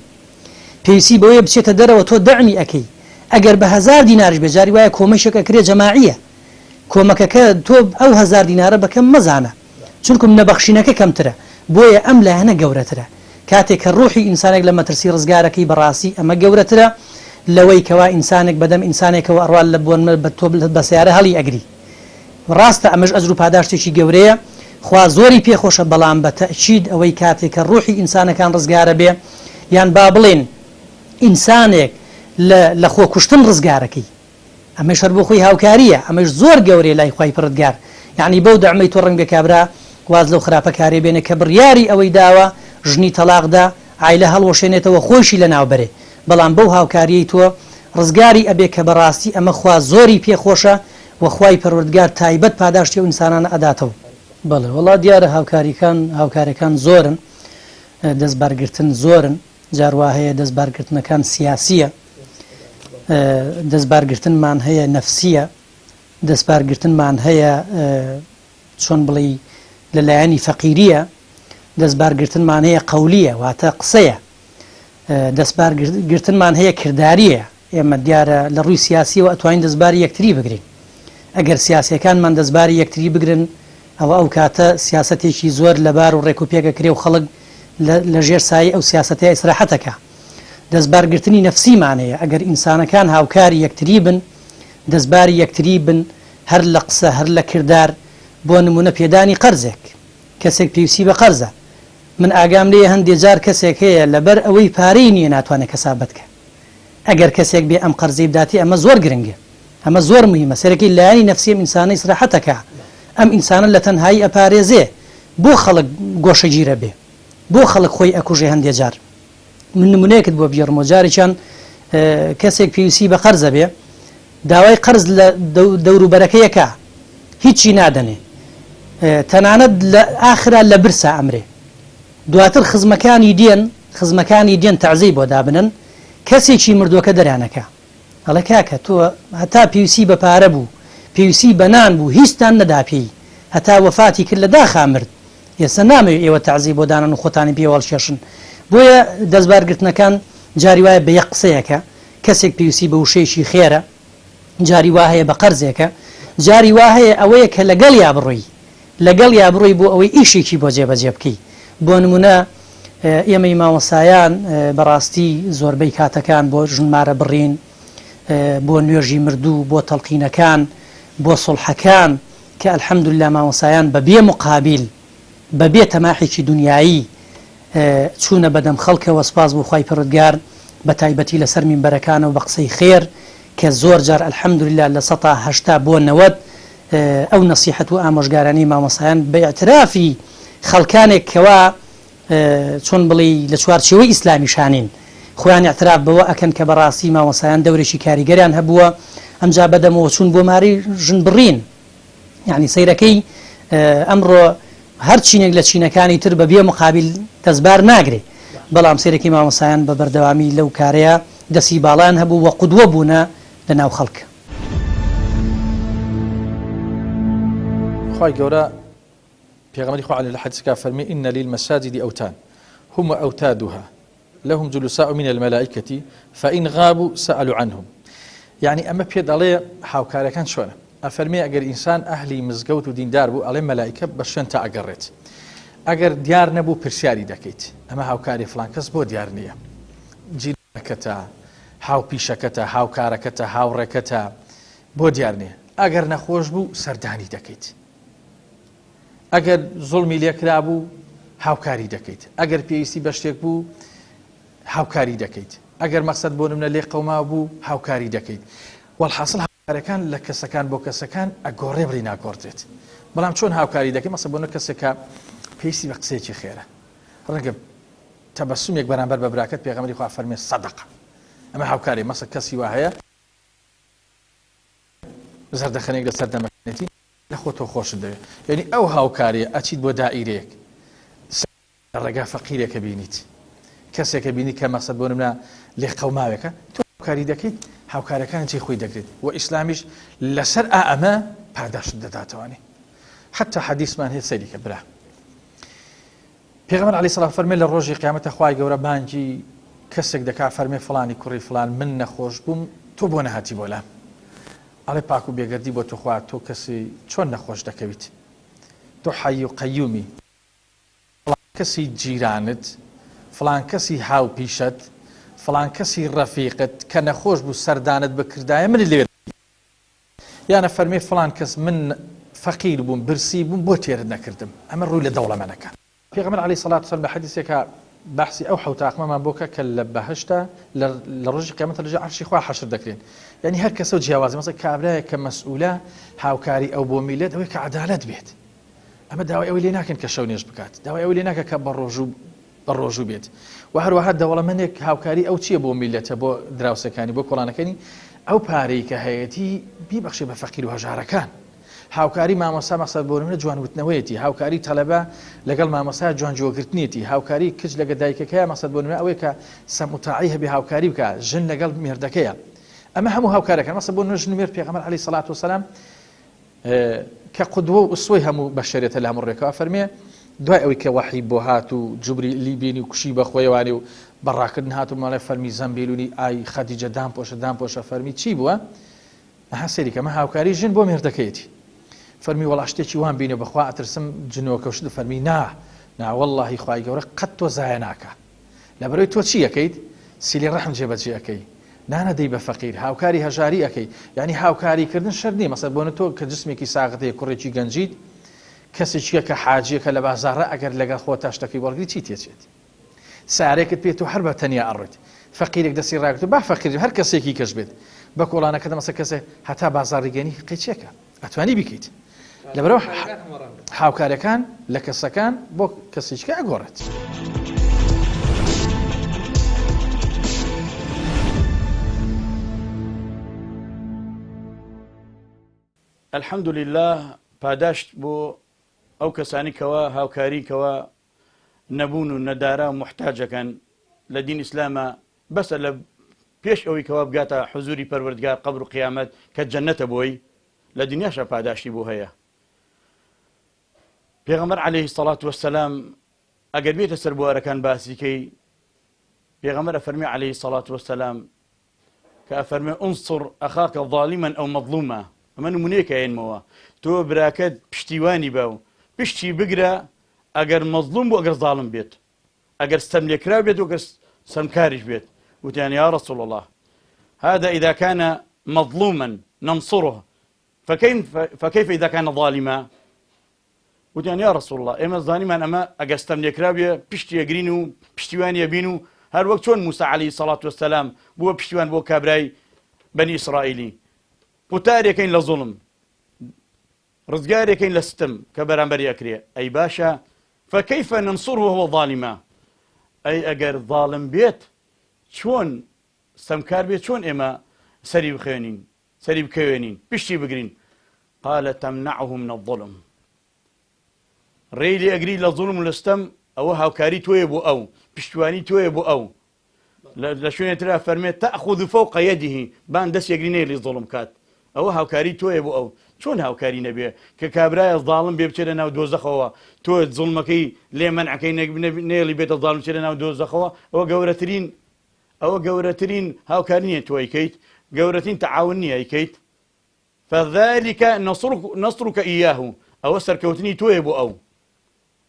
پێویستی بەوەی بچێتە دەرەوە تۆ دەعمی ئەەکەی ئەگەر بە 1000 دینارش بێ جاری وایە کۆمەشێک ئەکرێ جەماعیە کۆمەکەکە تۆ ئەو 1000 دینارە بەکەم مەزانە چونکم نەبەخشینەکە کەمترە بۆیە ئەم لایەنە گەورەترە کاتێک کە ڕوحی ئینسانێک لە مەترسی ڕزگارەکەی بەڕاستی ئەمە گەورەترە لەوەی کەوا ئینسانێک بەدەم ئینسانێکەوە ئەڕوال لە بۆن بە تۆ بە سیارە هەڵی ئەگری ڕاستە ئەمەش ئەجر و پاداشتێکی گەورەیە خوا زۆری پێخۆشە بەڵام بە تەئکید ئەوەی کاتێک کە ڕوحی ئینسانەکان ڕزگارە بێ یان با بڵێن ئینسانێک لە خۆ کوشتن ڕزگارەکەی ئەمەش هەر بۆ خۆی هاوکاریە ئەمەش زۆر گەورەیە لای خوای پەروەردگار یعنی بەو دەعمەی تۆ ڕەنگە کابرا واز لەو خراپە کارێ بێنێ کە بڕیاری ئەوەی داوە ژنی تەلاقدا عیلە هەڵوەشێنێتەوە خۆشی لە ناوبەرێ بەڵام بەو هاوکاریەی تۆ ڕزگاری ئەبێ کە بەڕاستی ئەمە خوا زۆری پێخۆشە وەخوای پەروەردگار تایبەت پاداشتی و ئینسانانە ئەداتەوە بەڵێ وڵا دیارە هاوکاریەکان زۆرن دەستبارگرتن زۆرن جاروا هەیە دەستبارگرتنەکان سیاسیە دەستبارگرتنمان هەیە نەفسیە دەستبارگرتنمان هەیە چۆن بڵێ لەلایەنی فەقیریە دەستبارگرتنمان هەیە قەولیە واتە قسەیە دەستبارگرتنمان هەیە کرداریە ئێمە دیارە لە ڕووی سیاسیەوە ئەتوانین دەستباری یەکتری بگرین ئەگەر سیاسیەکانمان دەستباری یەکتری بگرن ئەو کاتە سیاسەتێکی زۆر لەبار و ڕێکوپێکەکرێ و خەڵک لە ژێر سایی ئەو سیاسەتە ئیسراحەتەکە دەستبارگرتنی نەفسیمانەیە ئەگەر ئینسانەکان هاوکاری یەکتری بن دەستباری یەکتری بن هەر لە قسە هەر لە کردار بۆ نمونە پێدانی قەرزێک کەسێک پێویستی بە قەرزە من ئاگام لێ هەندێک جار کەسێک هەیە لەبەر ئەوەی پارەی نییە ناتوانێت کەسابەت بکە ئەگەر کەسێک بێ ئەم قەرزەی بداتی ئەمە زۆر گرنگە ئەمە زۆر مهمە سەرەکی لایانی نەفسی ئەم ئینسانە ئیسراحەتەکە ئەم ئینسانە لە تەنهایی ئەپارێزێ بۆ خەڵک گۆشەگیرە بێ بۆ خەڵک خۆی ئەکوژێ هەندێک جار من نمونەیەکت بۆ بژێڕمەوە جارێکیان کەسێک پێویستی بە قەرزە بێ داوای قەرز لە دەوروبەرەکەیەکە هیچی نادەنێ تەنانەت لە ئاخرا لە برسا ئەمرێ دواتر خزمەکانی دێن تەعزیی بۆ دابنن کەسێکی مردووەکە دەرانەکە ئەڵێ کاکە تۆ هەتا پێویستی بە پارە بوو پێویستی بە نان بوو هیچتان نەدا پێی هەتا وەفاتی کرد لە داخا مرد ئێستا نامەوێت ئێوە تەعزیب بۆ دانان و خۆتانی پێوەڵ شێشن بۆیە دەستبارگرتنەکان جاری وایە بە یەک قسەیەکە کەسێک پێویستی بە وشەیەکی خێرە جاری وا هەیە بە قەرزێکە جاری وا هەیە ئەوەیە کە لەگەڵ یا بڕۆی لەگەڵ یا بڕۆی بۆ ئەوەی ئیشێکی بۆ جێبەجێ بکەی بۆ نمونە ئێمەی مامۆسایان بەڕاستی زۆربەی کاتەکان بۆ ژنمارە بڕین بۆ نوێژی مردوو بۆ تەڵقینەکان بۆ سڵحەکان کە ئەلحەمدوللا مامۆسایان بەبێ مقابل بەبێ تەماحێکی دنیایی چوونە بەدەم خەڵکەوە سپاس بۆ خوای پەروەردگار بە تایبەتی لەسەر مینبەرەکانە و بە قسەی خێر کە زۆر جار ئەلحەمدوللا لە 180 بۆ 90 ئەو نەسیحەت و ئامۆژگارانی مامۆسایان بە ئیعترافی خەڵکانێک کەوا چۆن بڵێ لە چوارچێوەی ئیسلامی شانین خۆیان اعتراف بەوە ئەکەن کە بەڕاستی مامۆسایان دەورێکی کاریگەریان هەبووە ئەمجا بەدەمەوە چوون بۆ ماری ژن بڕین یعنی سەیرەکەی ئەمڕۆ هەر چینێک لە چینەکانی تر بەبێ مقابل دەستبار ناگرێ بەڵام سەیرەکی مامۆسایان بە بەردەوامی لەو کارەیە دەسی باڵیان هەبوو وە قودوە بوونە لە ناو خەڵک خی گەورە پێغەمبەری خوا عەلەیهی الحەدیث فەرمی ئین للمەساجد ئەوتان هم أوتادها لهم جلساء من الملائكة فإن غابوا سألوا عنهم يعني أما بيد عليه حاوكاري كان شونه أفرمي أجر إنسان أهلي مزجوت ودين دار بو عليه ملائكة بشن تأجرت أجر ديار نبو برسياري دكيت أما حاوكاري فلان كس بو ديار نية جيركتا حاو بيشكتا حاو كاركتا حاو ركتا بو ديار نية أجر نخوش بو سرداني دكيت أجر ظلمي ليكرا بو حاوكاري دكيت أجر بيسي بشتك بو هاوکاری دەکەیت ئەگەر مەقسەد بۆ نمونە لێ قەوما بوو هاوکاری دەکەیت والحاصل هاوکاریەکان لە کەسەکان بۆ کەسەکان ئەگۆڕێ بڕی ناگۆڕێت بەڵام چۆن هاوکاری دەکەیت مەسە بۆ کەسێکە پێویستی بە قسەیەکی خێرە ڕەنگە تەبەسومێک بەرامبەر بە براکەت پێغەمبەری خوا فەرمێ سەدەقە ئەمە هاوکاری مەسە کەسی وا هەیە زەردەخەنێک لەسەر دەمەکانێتی لە خۆتۆ خۆشت دەوێت یعنی ئەو هاوکاریە ئەچیت بۆ دائیرەیەک ڕێگا فەقیرێکە بینیت کەسێکە بینی کە مەقسەد بۆ نمونە لێ قەوماوێکە تۆ هاوکاری دەکەیت هاوکارەکان جێ خۆی دەگرێت و ئیسلامیش لەسەر ئەمە پاداشت دەداتەوەنێ حتا حەدیثمان هەیە سەیری کە برا پێغەمبەر عەلەیهی سەلام فەرمێ لە ڕۆژی قیامەتە خوای گەورە بانگی کەسێک دەکا فەرمێ فڵانی کوڕی فڵان من نەخۆش بووم تۆ بۆ نەهاتی بۆ لام ئەڵێ پاک و بێگەردی بۆ تۆ خوا تۆ کەسی چۆن نەخۆش دەکەویت تۆ حەی و قەیومی کەسی جیرانت فلان کەسی هاو پیشت فلان کەسی ڕەفیقت کە نەخۆش بوو سەردانت بکردایە من لێ یانە فەرمێ فلان کەس من فەقیر بووم برسی بووم بۆ تێرت نەکردم ئەمە ڕووی لە دەوڵەمەنەکان پێغەمبەر عەلەیهی سەڵات وسەلام بە حەدیثێکە بەحسی ئەو حەوتاقمەمان بۆکە کە لە بەهەشتا لە ڕۆژی قیامەتە لەژێر عەرشی خوا حەشر دەکرێن یعنی هەر کەسە و جیاوازی مەسەڵەن کابرایە کە مەسئوولە هاوکاری ئەو بۆ میلەت ئەوەی کە عەدالەت بێت ئەمە داوای ئەوەی لێ ناکەن کە شەو نێژ بکات داوای ئەوەی لێ ناکە کە بەڕۆژوو بێت و هەروەها دەوڵەمەندێک هاوکاری ئەو چییە بۆ میلەتە بۆ دراوسەکانی بۆ کۆڵانەکانی ئەو پارەی کە هەیەی بیبەخشێ بە فەقیر و هەژارەکان هاوکاری مامۆستا مەقسەد بۆ نمونە جوانوتنەوەیەتی هاوکاری تەلەبە لەگەڵ مامۆستا جوانجۆگرتنیەتی هاوکاری کچ لەگە دایکەکەیە مەقسەد بۆ نمونە ئەوەیە کە سەموتاعی هەبێ هاوکاری بکە ژن لەگەڵ مێردەکەیە ئەمە هەموو هاوکارەکان مەقسەد بۆ نمونە ژن و مێرد پێغەمبەر عەلەیهی سەڵات وسەلام کە قودوە و ئوسوەی هەموو بەشەریەتە لە هەموو ڕێکەوە فەرمێ دوای ئەوەی کە وحی بۆ هات و جوبری لیبینی و کوشی بە خۆیوانی و بەڕاکردن هات و ماڵێ فەرمی زەمبیلونی ئای خەدیجە دامپۆشە فەرمی چی بووە ئەها سەیری کەمە هاوکاری ژن بۆ مێردەکەیەتی فەرمی وەڵا شتێکی وان بینێ بەخوا ئەترسم جنەوە کەوشت فەرمی نا وەڵڵاهی خوای گەورە قەت تۆ زایە ناکە لەبەرەوەی تۆ چی ئەەکەیت سیلی ڕەحم جێبەجێ ئەەکەی نانەدەی بە فەقیر هاوکاری هەژاری ئەەکەی یعنی هاوکاریکردن شەر نییە مەسەڵەن بۆ تۆ کە جسمێکی ساغت هەیە کوڕێکی گەنجیت کەسێکیە کە حاجیەکە لە بازاڕە ئەگەر لەگەڵ خۆ تا شتەکەی وەرگری چی تێچێت سارێکت پێێت و هەر بە تەنیا ئەڕێت فەقیرێک دەستی ڕاگرت و با فەقیر هەر کەسێکی کەس بێت بە کۆڵانەکە دەمەسە کەسێ هەتا بازاڕیگەنی قیچێکە ئەتوانی بیکەیت لەبەرەوە هاوکارەکان لە کەسەکان بۆ کەسێکە ئەگۆڕێت. الحەمدولله پاداشت بۆ ئەو کەسانی کەوا هاوکاریکەوە نەبوون و نەدارا و محتاجەکەن لە دین ئیسلامە بەسە لە پێش ئەوەی کەوا بگاتە حزوری پەروەردگار قەبر و قیامەت کە جەنەتە بۆی لە دنیاشە پاداشتی بۆ هەیە. پێغەمبەر عەلەیهی سەڵات وەسەلام ئەگەر بێتە سەر بوارەکان باسیکەی پێغەمبەر ئەفەرمێ عەلەیهی سەڵات وەسەلام کە ئەفەرمێ ئونصر ئەخاکە ظالیمەن ئەو مەظلومە، ئەمە نمونەیەکە هێنمەوە، تۆ براکەت پشتیوانی بە و پشتی بگرە ئەگەر مەظلوم بوو ئەگەر ظالم بێت، ئەگەر ستەم لێکرا بێت و ئەگەر سەمکاریش بێت. وتیان یا رسول الله هذا إذا كان مظلوما ننصره فكيف إذا كان ظالما؟ وتیان یا رسول الله ئێمە زانیمان ئەمە ئەگەر ستەم لێکرا بێ پشتی ئەگرین و پشتیوانی ئەبین و هەر وەک چۆن موسى عەلەیهی سەڵات وەسەلام بووە پشتیوان بۆ کابرای بەنی ئیسرائیلی. قوتارێکین لە زوڵم، ڕزگارێکین لە ستم کە بەرامبەری ئەکرێ. ئەی باشە فكيف ننصره وهو ظالما؟ ئەی ئەگەر ظالم بێت چۆن سەمکار بێت چۆن ئێمە سەری بخوێنین سەری بکەوێنین پشتی بگرین؟ قال تمنعه من الظلم، ڕێی لێ ئەگری لە زوڵم و لە ستەم ئەوە هاوکاری تۆیە بۆ ئەو، پشتیوانی تۆیە بۆ ئەو. لە شوێنێ ترا فەرمێت تأخذ فوق يده، بان دەست یەگری نێ لێ زوڵم کات، ئەوە هاوکاری تۆیە بۆ ئەو. چۆن هاوکاری نەبێ کە کابرایە ظالم بێ بچێتە ناو دۆزەخەوە، تۆ زوڵمەکەی لێ مەنعەکەی نێڵی بێتە ظالم بچێتە ناو دۆزەخەوە؟ ئەوە گەورەترین هاوکاری نییە تۆ ئەیکەیت، گەورەترین تەعاون نییە ئەیکەیت. فذلك نصرك إياه، ئەوە سەرکەوتنی تۆیە بۆ ئەو،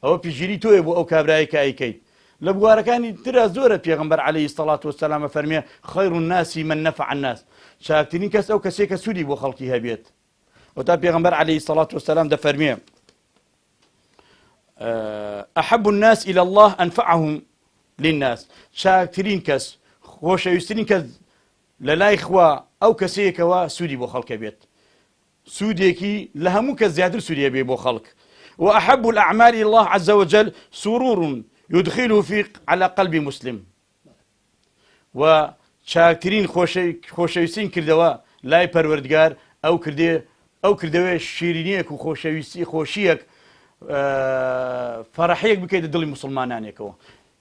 ئەوە پشگیری تۆیە بۆ ئەو کابرایی کە ئەیکەیت. لە بوارەکانی ترە زۆرە پێغەمبەر عەلەیهی سەڵات وەسەلام فەرمێ خەیر الناس من نفع الناس، چاکترین کەس ئەو کەسێک کە سوودی بۆ خەڵکی هەبێت. وتا پێغەمبەر عەلەیهی سەڵات وەسەلام دەفەرمێ أحب الناس إلى الله أنفعهم للناس، چاکترین کەس خۆشەویستترین کەس لە لای خوا ئەو کەسەیەکەوە سوودی بۆ خەڵکە بێت، سوودێکی لە هەموو کەس زیاتر سوودیە بێ بۆ خەڵک. وأحب الأعمال إلى الله عز وجل سرور يدخله في على قلب مسلم، و چاکترین خۆشەویستین کردەوە لای پەروەردگار ئەو کردەوەی شیرینیەک و خۆشیەک فەرەحەیەک بکەیتە دڵی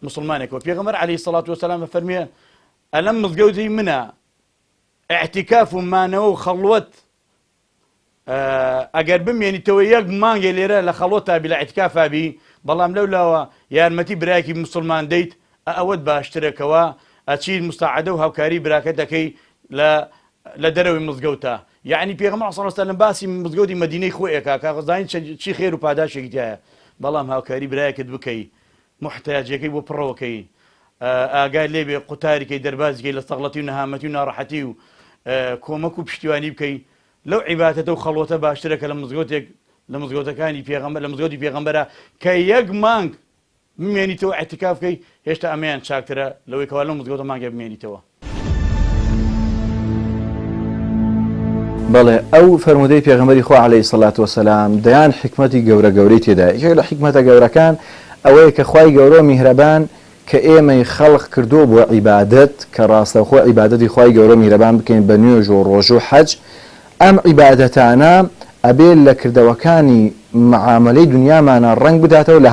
مسلمانێکەوە. پێغەمبەر عەلەیهی سەڵات وەسەلام فەرمێ ئەلەم مزگەوتی منە ئیعتیکاف و مانەوە و خەڵوەت ئەگەر بمێنیتەوە یەک مانگێ لێرە لە خەڵوەتا بی لە ئیعتیکافا بی، بەڵام لەولاوە یارمەتی برایەکی مسلمان دەیت ئەوەت باشترەکەوە ئەچین مستعادە و هاوکاری براکە دەکەی لە دەرەوەی مزگەوتە. یعنی پێغەمبەر صلی الله علیه و سلم باسی مزگەوتی مەدینەی خۆیەکە کە زانین چی خێر و پاداشێکی تایە، بەڵام هاوکاری برایەکت بکەی، محتاجەکەی بۆ پڕەوەکەی، ئاگای لێبێ قوتارێکی دەربازیکەی لە سەغڵەتی و نەهامەتی و ناڕەحەتی و کۆمەک و پشتیوانی بکەی. لەو عیبادەتە و خەڵوەتە باشترەکە لە مزگەوتەکانی پێغەمبەر، لە مزگەوتی پێغەمبەرە کە یەک مانگ بمێنیتەوە ئیعتیکاف بکەی، هێشتا ئەمەیان چاکترە لەوەی کەوا لەو مزگەوتە مانگێ بمێنیتەوە. بەڵێ ئەو فەرمودەی پێغەمبەری خوا عەلەیهی سەڵات وەسەلام دەیان حکمەتی گەورەی تێدا. یەکێک لە حکمەتە گەورەکان ئەوەیە کە خوای گەورە میهرەبان کە ئێمەی خەڵق کردو بۆ عیبادەت، کە ڕاستەوخۆ عیبادەتی خوای گەورە میهرەبان بکەین بە نوێژ و ڕۆژ و حەج. ئەم عیبادەتانە ئەبێ لە کردەوەکانی معاملەی دنیامانە ڕنگ بداتەوە لە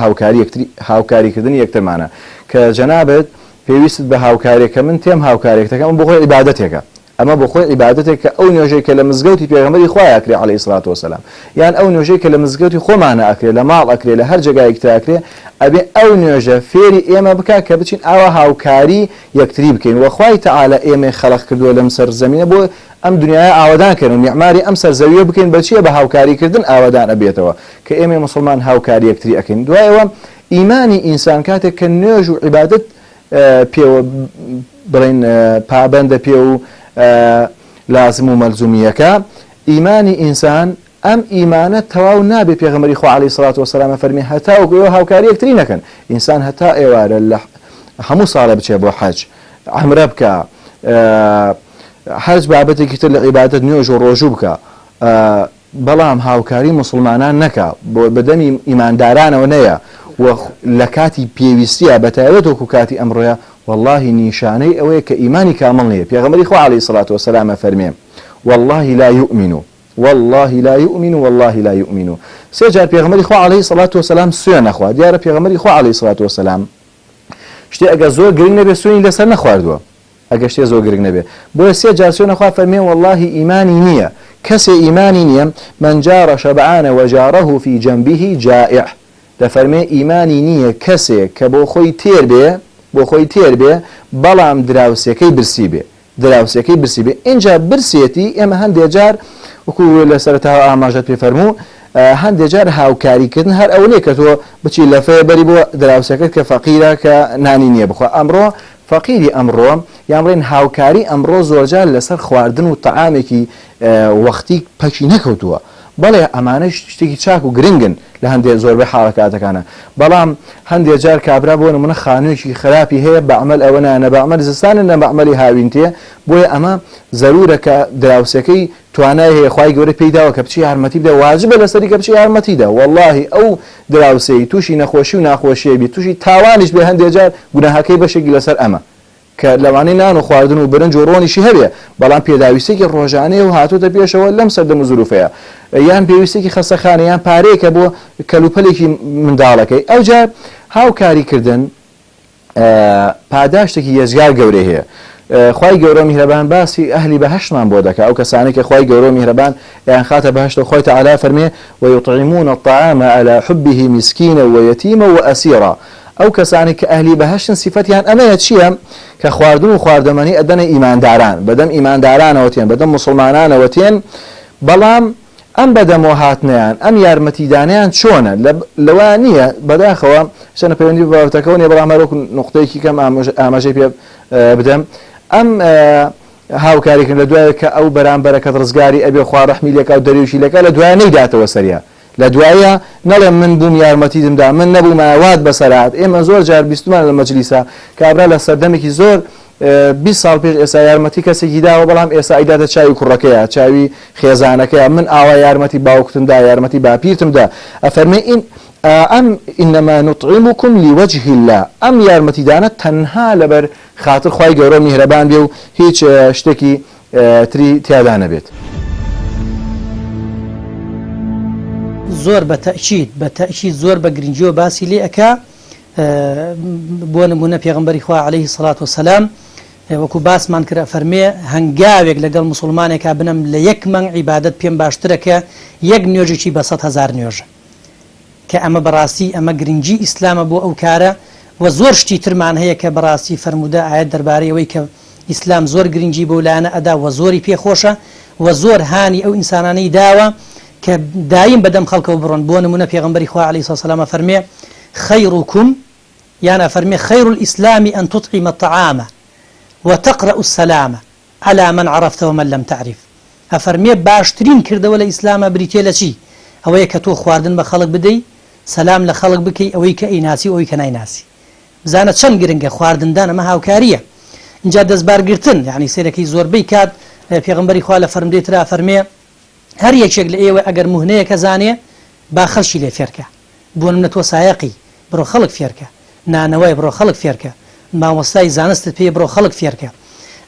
هاوکاریکردنی یەکترمانە، کە جەنابەت پێویست بە هاوکارێکە من تێم هاوکارێکەکەم بۆ خۆی عیبادەتێکە، ئەمە بۆ خۆی عیبادەتێک کە ئەو نوێژەی کە لە مزگەوتی پێغەمبەری خوا ئەکرێ عەلەیهی سەڵات وەسەلام، یان ئەو نوێژەی کە لە مزگەوتی خۆمانە ئەکرێ، لە ماڵ ئەکرێ، لە هەر جێگایەک ئەکرێ، ئەبێ ئەو نوێژە فێری ئێمە بکات کە بچین ئاوا هاوکاری یەکتری بکەین. وەخوای تەعالە ئێمەی خەڵق کردووە لەم سەر زەمینە بۆ ئەم دنیای ئاوادانکەن و نیعماری ئەم سەرزەویە بکەین بەچیە بە هاوکاریکردن ئاوادان ئەبێتەوە کە ئێمە مسلمان هاوکاری یەکتری ئەکەین. دوایەوە ئیمانی ئینسان کاتێک کە نوێژ و عیبادەت پێوە بڵین پابەندە پێ و لازم و مەلزومیەکە، ئیمانی ئینسان ئەم ئیمانە تەواو نابێ. پێغەمبەری خوا عەلەیهی سەڵات وەسەلام فەرمی هەتا ئێوە هاوکاری یەکتری نەکەن، ئینسان هەتا ئێوارە لە هەموو ساڵە بچێ بۆ حەج، عەمرە بکە، هەرچ بابەتێکی تر لە عیبادەت نوێژ و ڕۆژوو بکە، بەڵام هاوکاری مسلمانان نەکە، بۆ بەدەمی ئیماندارانەوە نەیە و لە کاتی پێویستیە بەتایبەت وەکو کاتی ئەمڕۆیە، والله نیشانەی ئەوەیە کە ئیمانی کامڵ نییە. پێغەمبەری خوا عەلەیهی سەڵات وەسەلام فەرمێ والله لا يؤمن والله لا يؤمن والله لا يؤمن. سێ جار پێغەمبەری خوا عەلەیهی سەڵات وەسەلام سوێن نەخوات. دیارە پێغەمبەری خوا عەلەیهی سەڵات وەسەلام شتێ ئەگە زۆر گرنگ نەبێ سوێنی لەسەر نەخواردووە، ئەگە شتێ زۆر گرنگ نەبێ بۆیە سێ جار چۆنەخوا فەرمێ واللهی ئیمانی نییە کەسێ ئیمانی نییە من جارە شەبعانە وەجارەه فی جەنبه جائع دەفەرمێ ئیمانی نییە کەسێک کە بۆ خۆی تێر بێ بەڵام دراوسەکەی برسی بێ دراوسەکەی برسی بێ اینجا برسێتی ئێمە هەندێک جار وەکو لە سەرەتاوە ئاماژەت پێ فەرموو هەندێک جار هاوکاریکردن هەر ئەو نیە کە تۆ بچی لەفەیە بەری بۆ دراوسەکەت کە فەقیرە کە نانی نییە بخوا ئەمڕۆ فەقیری ئەمڕۆ یان بڵێن هاوکاری ئەمڕۆ زۆرجار لەسەر خواردن و تەعامێکی وەختی پەکی نەکەوتووە بەڵێ ئەمانە شتێکی چاک و گرنگن لە هەندێک زۆربەی حاڵەکاتەکانە بەڵام هەندێک جار کابرا بۆ نمونە خانوویەکی خراپی هەیە بەعمەل ئەوە نە بەعمەل زستانە نە بەعمەلی هاوین تێ بۆیە ئەمە زەرورە کە دراوسەکەی توانای هەیە خوای گەورە پێیداوە کە بچی یارمەتی بدە واجبە لەسەری کە بچی یارمەتیدا واللهی ئەو دراوسەی تووشی نەخۆشی و ناخۆشیە بێت تووشی تاوانیش بێ هەندێک جار گوناهەکەی بەشێکی لەسەر ئەمە کە لەوانەی نان و خواردن و برنج و ڕۆنیشی هەبێ بەڵام پێداویستێکی ڕۆژانەیە و هاتوتە پێشەوە لەم سەردەم و زروفەیە یان پێویستێکی خەستەخانە یان پارەیەکە بۆ کەلوپەلێکی منداڵەکەی ئەوجار هاوکاریکردن پاداشتێکی یەزگار گەورە هەیە خوای گەورە میهرەبان باسی ئەهلی بەهەشتمان بۆ دەکات ئەو کەسانی کە خوای گەورە میهرەبان یان خاتە بەهەشت و خۆی تەعالا فەرمێ ويطعمون الطعام على حبه مسكينا ويتيما وأسيرا ئەو کەسانی کە ئەهلی بەهەشتن سیفەتیان ئەمەیە چییە کە خواردن و خواردەمەنی ئەدەنە ئیمانداران بەدەم ئیماندارانەوە تێن بەدەم مسلمانانەوە تێن بەڵام ئەم بەدەمەوە هاتنیان ئەم یارمەتیدانیان چۆنە لەوە نییە بەداخەوە شەنە پەیوەندی بابەتەکەەوە نیە بەڵام هەرۆک نقطەیەکی کەم ئاماژەی پێ بدەم ئەم هاوکاریکردن لە دوایە کە ئەو بەرامبەرەکەت ڕزگاری ئەبێ خوا ڕەحمی لێکا و دەریوشی لەکە لە دوایە نەیداتەوە سەریا لە دوایە نەڵێ من بووم یارمەتی دمدا من نەبووم ئاوات بەسەرات ئێمە زۆر جار بیستمان لە مەجلیسا کابرا لە سەردەمێکی زۆر 20 ساڵ پێش ئێستا یارمەتی کەسێکی داوە بەڵام ئێستا ئیداتە چاوی کوڕەکەیە چاوی خێزانەکەیە من ئاوا یارمەتی باوکتمدا یارمەتی باپیرتمدا ئەفەرمێ ئەم ئینەما نطعمکم لوجه الله ئەم یارمەتیدانە تەنها لەبەر خاتر خوای گەورە میهرەبان بێ و هیچ شتێکی تری تیادا نەبێت زۆر بە تەئکید زۆر بە گرنگیەوە باسی لێ ئەکا بۆ نمونە پێغەمبەری خوا عەلەیهی سەڵات وسەلام وەکو باسمان کرا فەرمێ هەنگاوێک لەگەڵ مسلمانێکا بنم لە یەک مەنگ عیبادەت پێم باشترە کە یەک نوێژێکی بە 100,000 نوێژە کە ئەمە بەڕاستی ئەمە گرنگی ئیسلامە بۆ ئەو کارە و زۆر شتی ترمان هەیە کە بەڕاستی فەرموودە ئاەت دەربارەی ئەوەی کە ئیسلام زۆر گرنگی بۆ لایەنە ئەدا و زۆری پێخۆشە و زۆر هانی ئەو ئینسانانەی داوە کە دایم بەدەم خەڵکەوە بڕۆن بۆ نمونە پێغەمبەری خوا عەلەیهی سەلام فەرمێ خەیڕکم یان فەرمێ خەیر الئیسلام ئەن تطعم الطعام وتقرأ السلام على من عرفت ومن لم تعرف ئەفەرمێ باشترین کردەوە لە ئیسلامە بریتێ لە چی ئەوەیە کە تۆ خواردن بە خەڵک بدەی سەلام لە خەڵک بکەی ئەوەی کە ئەیناسی ئەوەی کە نایناسی بزانە چەند گرنگە خواردندان ئەمە هاوکاریە اینجا دەستبارگرتن یعنی سێرەکەی زۆربەی کات پێغەمبەری خوا لە فەرمودەیەترا فەرمێ هەر یەکێک لە ئێوە ئەگەر موهنەیەکە زانێ با خەڵکی لێ فێرکە بۆ نمونە تۆ سایەقی بڕۆ خەڵک فێرکە نانەوەی بڕۆ خەڵک فێرکە مامۆستای زانستت پێ بڕۆ خەڵک فێرکە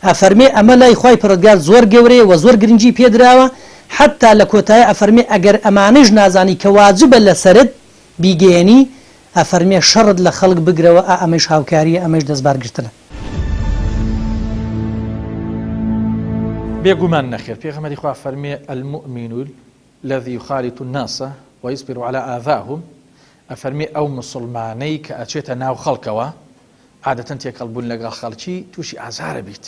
ئەفەرمێ ئەمە لای خوای پەروەردگار زۆر گەورەیە و زۆر گرنگی پێدراوە حتا لە کۆتایە ئەفەرمێ ئەگەر ئەمانەش نازانی کە واجبە لەسەرت بیگەێنی ئەفەرمێ شەڕت لە خەڵک بگرەوە ئەمەش هاوکاریە ئەمەش دەستبارگرتنە بێگومان نەخێر پێغەمبەری خوا فەرمێ المؤمن الذي يخالط الناس ويصبر على آذاهم ئەفەرمێ ئەو مسلمانەی کە ئەچێتە ناو خەڵکەوە عادەتەن تێکەڵبوون لەگەڵ خەڵکی تووشی ئازارە بیت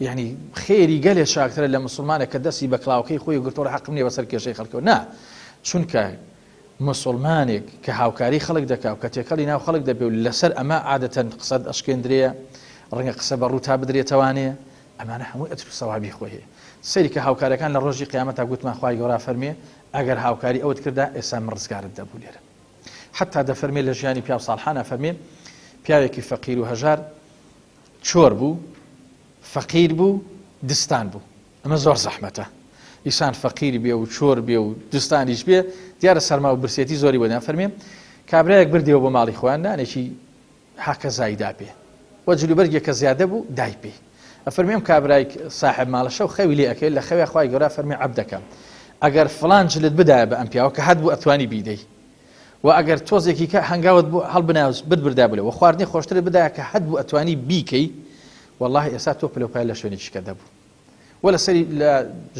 یعنی خێری گەلێ چاکترە لە مسلمانێک کە دەستی بە کڵاوکەی خۆی گرتۆرە حەقم نییە بەسەر کێشەی خەڵکەوە نا چونکە مسلمانێک کە هاوکاری خەڵک دەکا و کە تێکەڵی ناو خەڵک دەبێ و لەسەر ئەمە عادەتەن قسەت ئەشکێندرێ ڕەنگە قسە بە ڕوو تا بدرێتەوانێ ئەمانە هەمووی ئەتر و سەوابی خۆیە سەری کە هاوکارەکان لە ڕۆژی قیامەتا گوتمان خوای گەورە فەرمێ ئەگەر هاوکاری ئەوت کردا ئێستا من ڕزگارت دەبوو لێرە حتا دەفەرمێ لە ژیانی پیا و ساڵحانە فەرمێ پیاوێکی فەقیر و هەژار چۆر بوو فەقیر بوو دستان بوو ئەمە زۆر زەحمەتە ئیسان فەقیری بێ و چۆر بێ و دستانیش بێ دیارە سەرما و برسێتی زۆری بۆدان فەرمێ کابرایەک بردیەوە بۆ ماڵی خۆیان دانێکی حەکە زایدا پێ وە جلوبەرگێکە زیادە بوو دای پێ ئەفەرمێم کابرای صاحب ماڵەشە و خەوی لێ ئەکەی لە خەوی خوای گەورە فەرمێ عەبدەکەم ئەگەر فڵان جلت بدایە بە ئەم پیاوە کە هەت بوو ئەتوانی بیدەی و ئەگەر تۆزێکی کە هەنگاوت بۆ هەڵبناوس بتبردا بێ و خواردنی خۆشتر بدایە کە هەت بوو ئەتوانی بیکەی والله ئێستا تۆ پلەپای لە شوێنێکیکە دەبوو وە لە سەری لە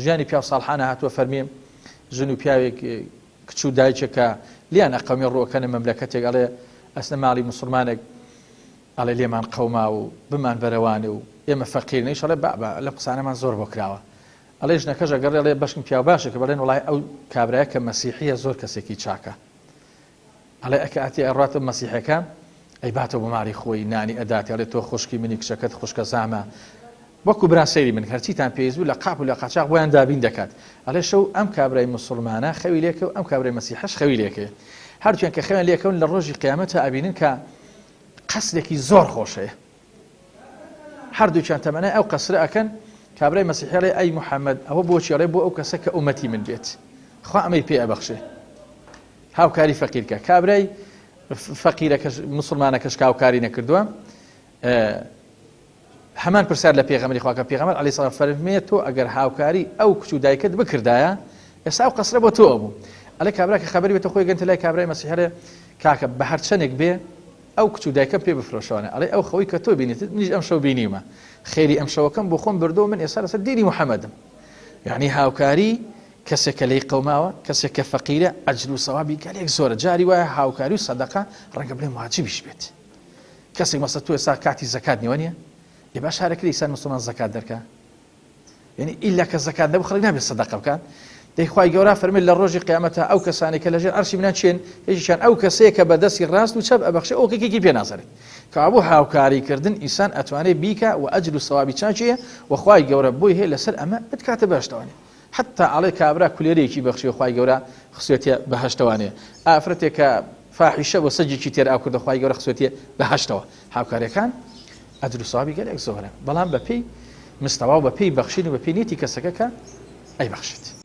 ژیانی پیا و ساڵحانە هاتووە فەرمێ ژن و پیاوێک کچ و دایکێکە لیان ئەقەمی ڕۆکەنە مەملەکەتێک ئەڵێ ئەسنە ماڵی مسلمانێک ئەڵێ لێمان قەوما و بمان بەرەوانێ و ئێمە فەقیرنەیش ئەڵێ لە قسانەمان زۆر بۆ کراوە ئەڵێ ژنەکەش ئەگەڕێ ئەڵێ بەشم پیا باشێکە بەڵێن وڵای ئەو کابرایە کە مەسیحیە زۆر کەسێکی چاکە ئەڵێ ئەکە ئاتی ئەڕاتە مەسیحەکە ئەی باتەوە بە ماری خۆی نانی ئەداتی ئەڵێ تۆ خوشکی منی کچەکەت خوشکە زامە وەکو براسەیری من هەرچیتان پێویست بوو لە قاپ و لە قاچاق بۆیان دابین دەکات ئەڵێ شەو ئەم کابرای مسلمانە خەوی لێکە و ئەم کابرای مەسیحەش خەوی لێکێ هەرچیان کە خەویان لێکەون لە ڕۆژی قیامەتە ئەبینن کە قەسرێکی زۆر خۆشەیە هەردووچیان تەمەنای ئەو قەسرە ئەکەن کابرای مەسیحی ئەی محەممەد ئەوە بۆچی ئەڵێ بۆ ئەو کەسە کە ئومەتی من بێت خوا ئەمەی پێ ئەبەخشێ هاوکاری فەقیرکە کابرای فەقیرەکەش مسلمانەکەش هاوکاری نەکردووە هەمان پرسیار لە پێغەمبەری خوا کە پێغەمبەر عەلەیهی سەلام فەرمێت تۆ ئەگەر هاوکاری ئەو کچ و دایکت بکردایە ئێستا ئەو قەسرە بۆ تۆ بوو ئەڵێ کابرا کە خەبەری بێتە خۆی گەنتە لای کابرای مەسیحی کاکە بە هەر چەندێک بێ ئەو کچ و دایکەم پێ بفرۆشەوانە ئەڵێ ئەو خەوەی کە تۆ بینیت منیش ئەم شەو بینیمە خێری ئەم شەوەکەم بۆ خۆم بردەوە من ئێستا لەسەر دینی محەممەدم یعنی هاوکاری کەسێکە لەی قەوماوە کەسێک کە فەقیرە ئەجر و سەوابی گەلێک زۆرە جاری وایە هاوکاری و سەدەقە ڕەنگە بڵێن واجیبیش بێت کەسێک مەسە تۆ ئێستا کاتی زەکات نیوە نییە ێ باش هارەکە ئینسان مسلمان زەکات دەرکا یعنی ئیلا کە زەکات نەبوو خەڵک نابێت سەدەقە بکات دەیخوای گەورە فەرمێت لە ڕۆژی قیامەتە ئەو کەسانی کە لەژێر عەرشی منان چێن هیچیان ئەو کەسەیە کە بەدەستی ڕاست و چەپ ئەبەخشێ ئەو کێکی پێ نازارێت کابوو هاوکاریکردن ئینسان ئەتوانێت بیکە و ئەجر و سەوابی چاچیە و خوای گەورە بۆی هەیە لەسەر ئەمە بتکاتە بەهەشتەوانێ حتا ئەڵێ کابرا کولێرێکی بەخشی و خوای گەورە خسوێتە بەهەشتەوانێ ئافرەتێک کە فاحیشە بۆ سەرجێکی تێر ئاو کردە خوای گەورە خسوێتە بەهەشتەوە هاوکاریەکان ئەجر و سەوابی گەلێک زۆرە بەڵام بەپێی مستەوا و بەپێی بەخشین و بەپێی نیەتی کەسەکە کە ئەیبەخشێت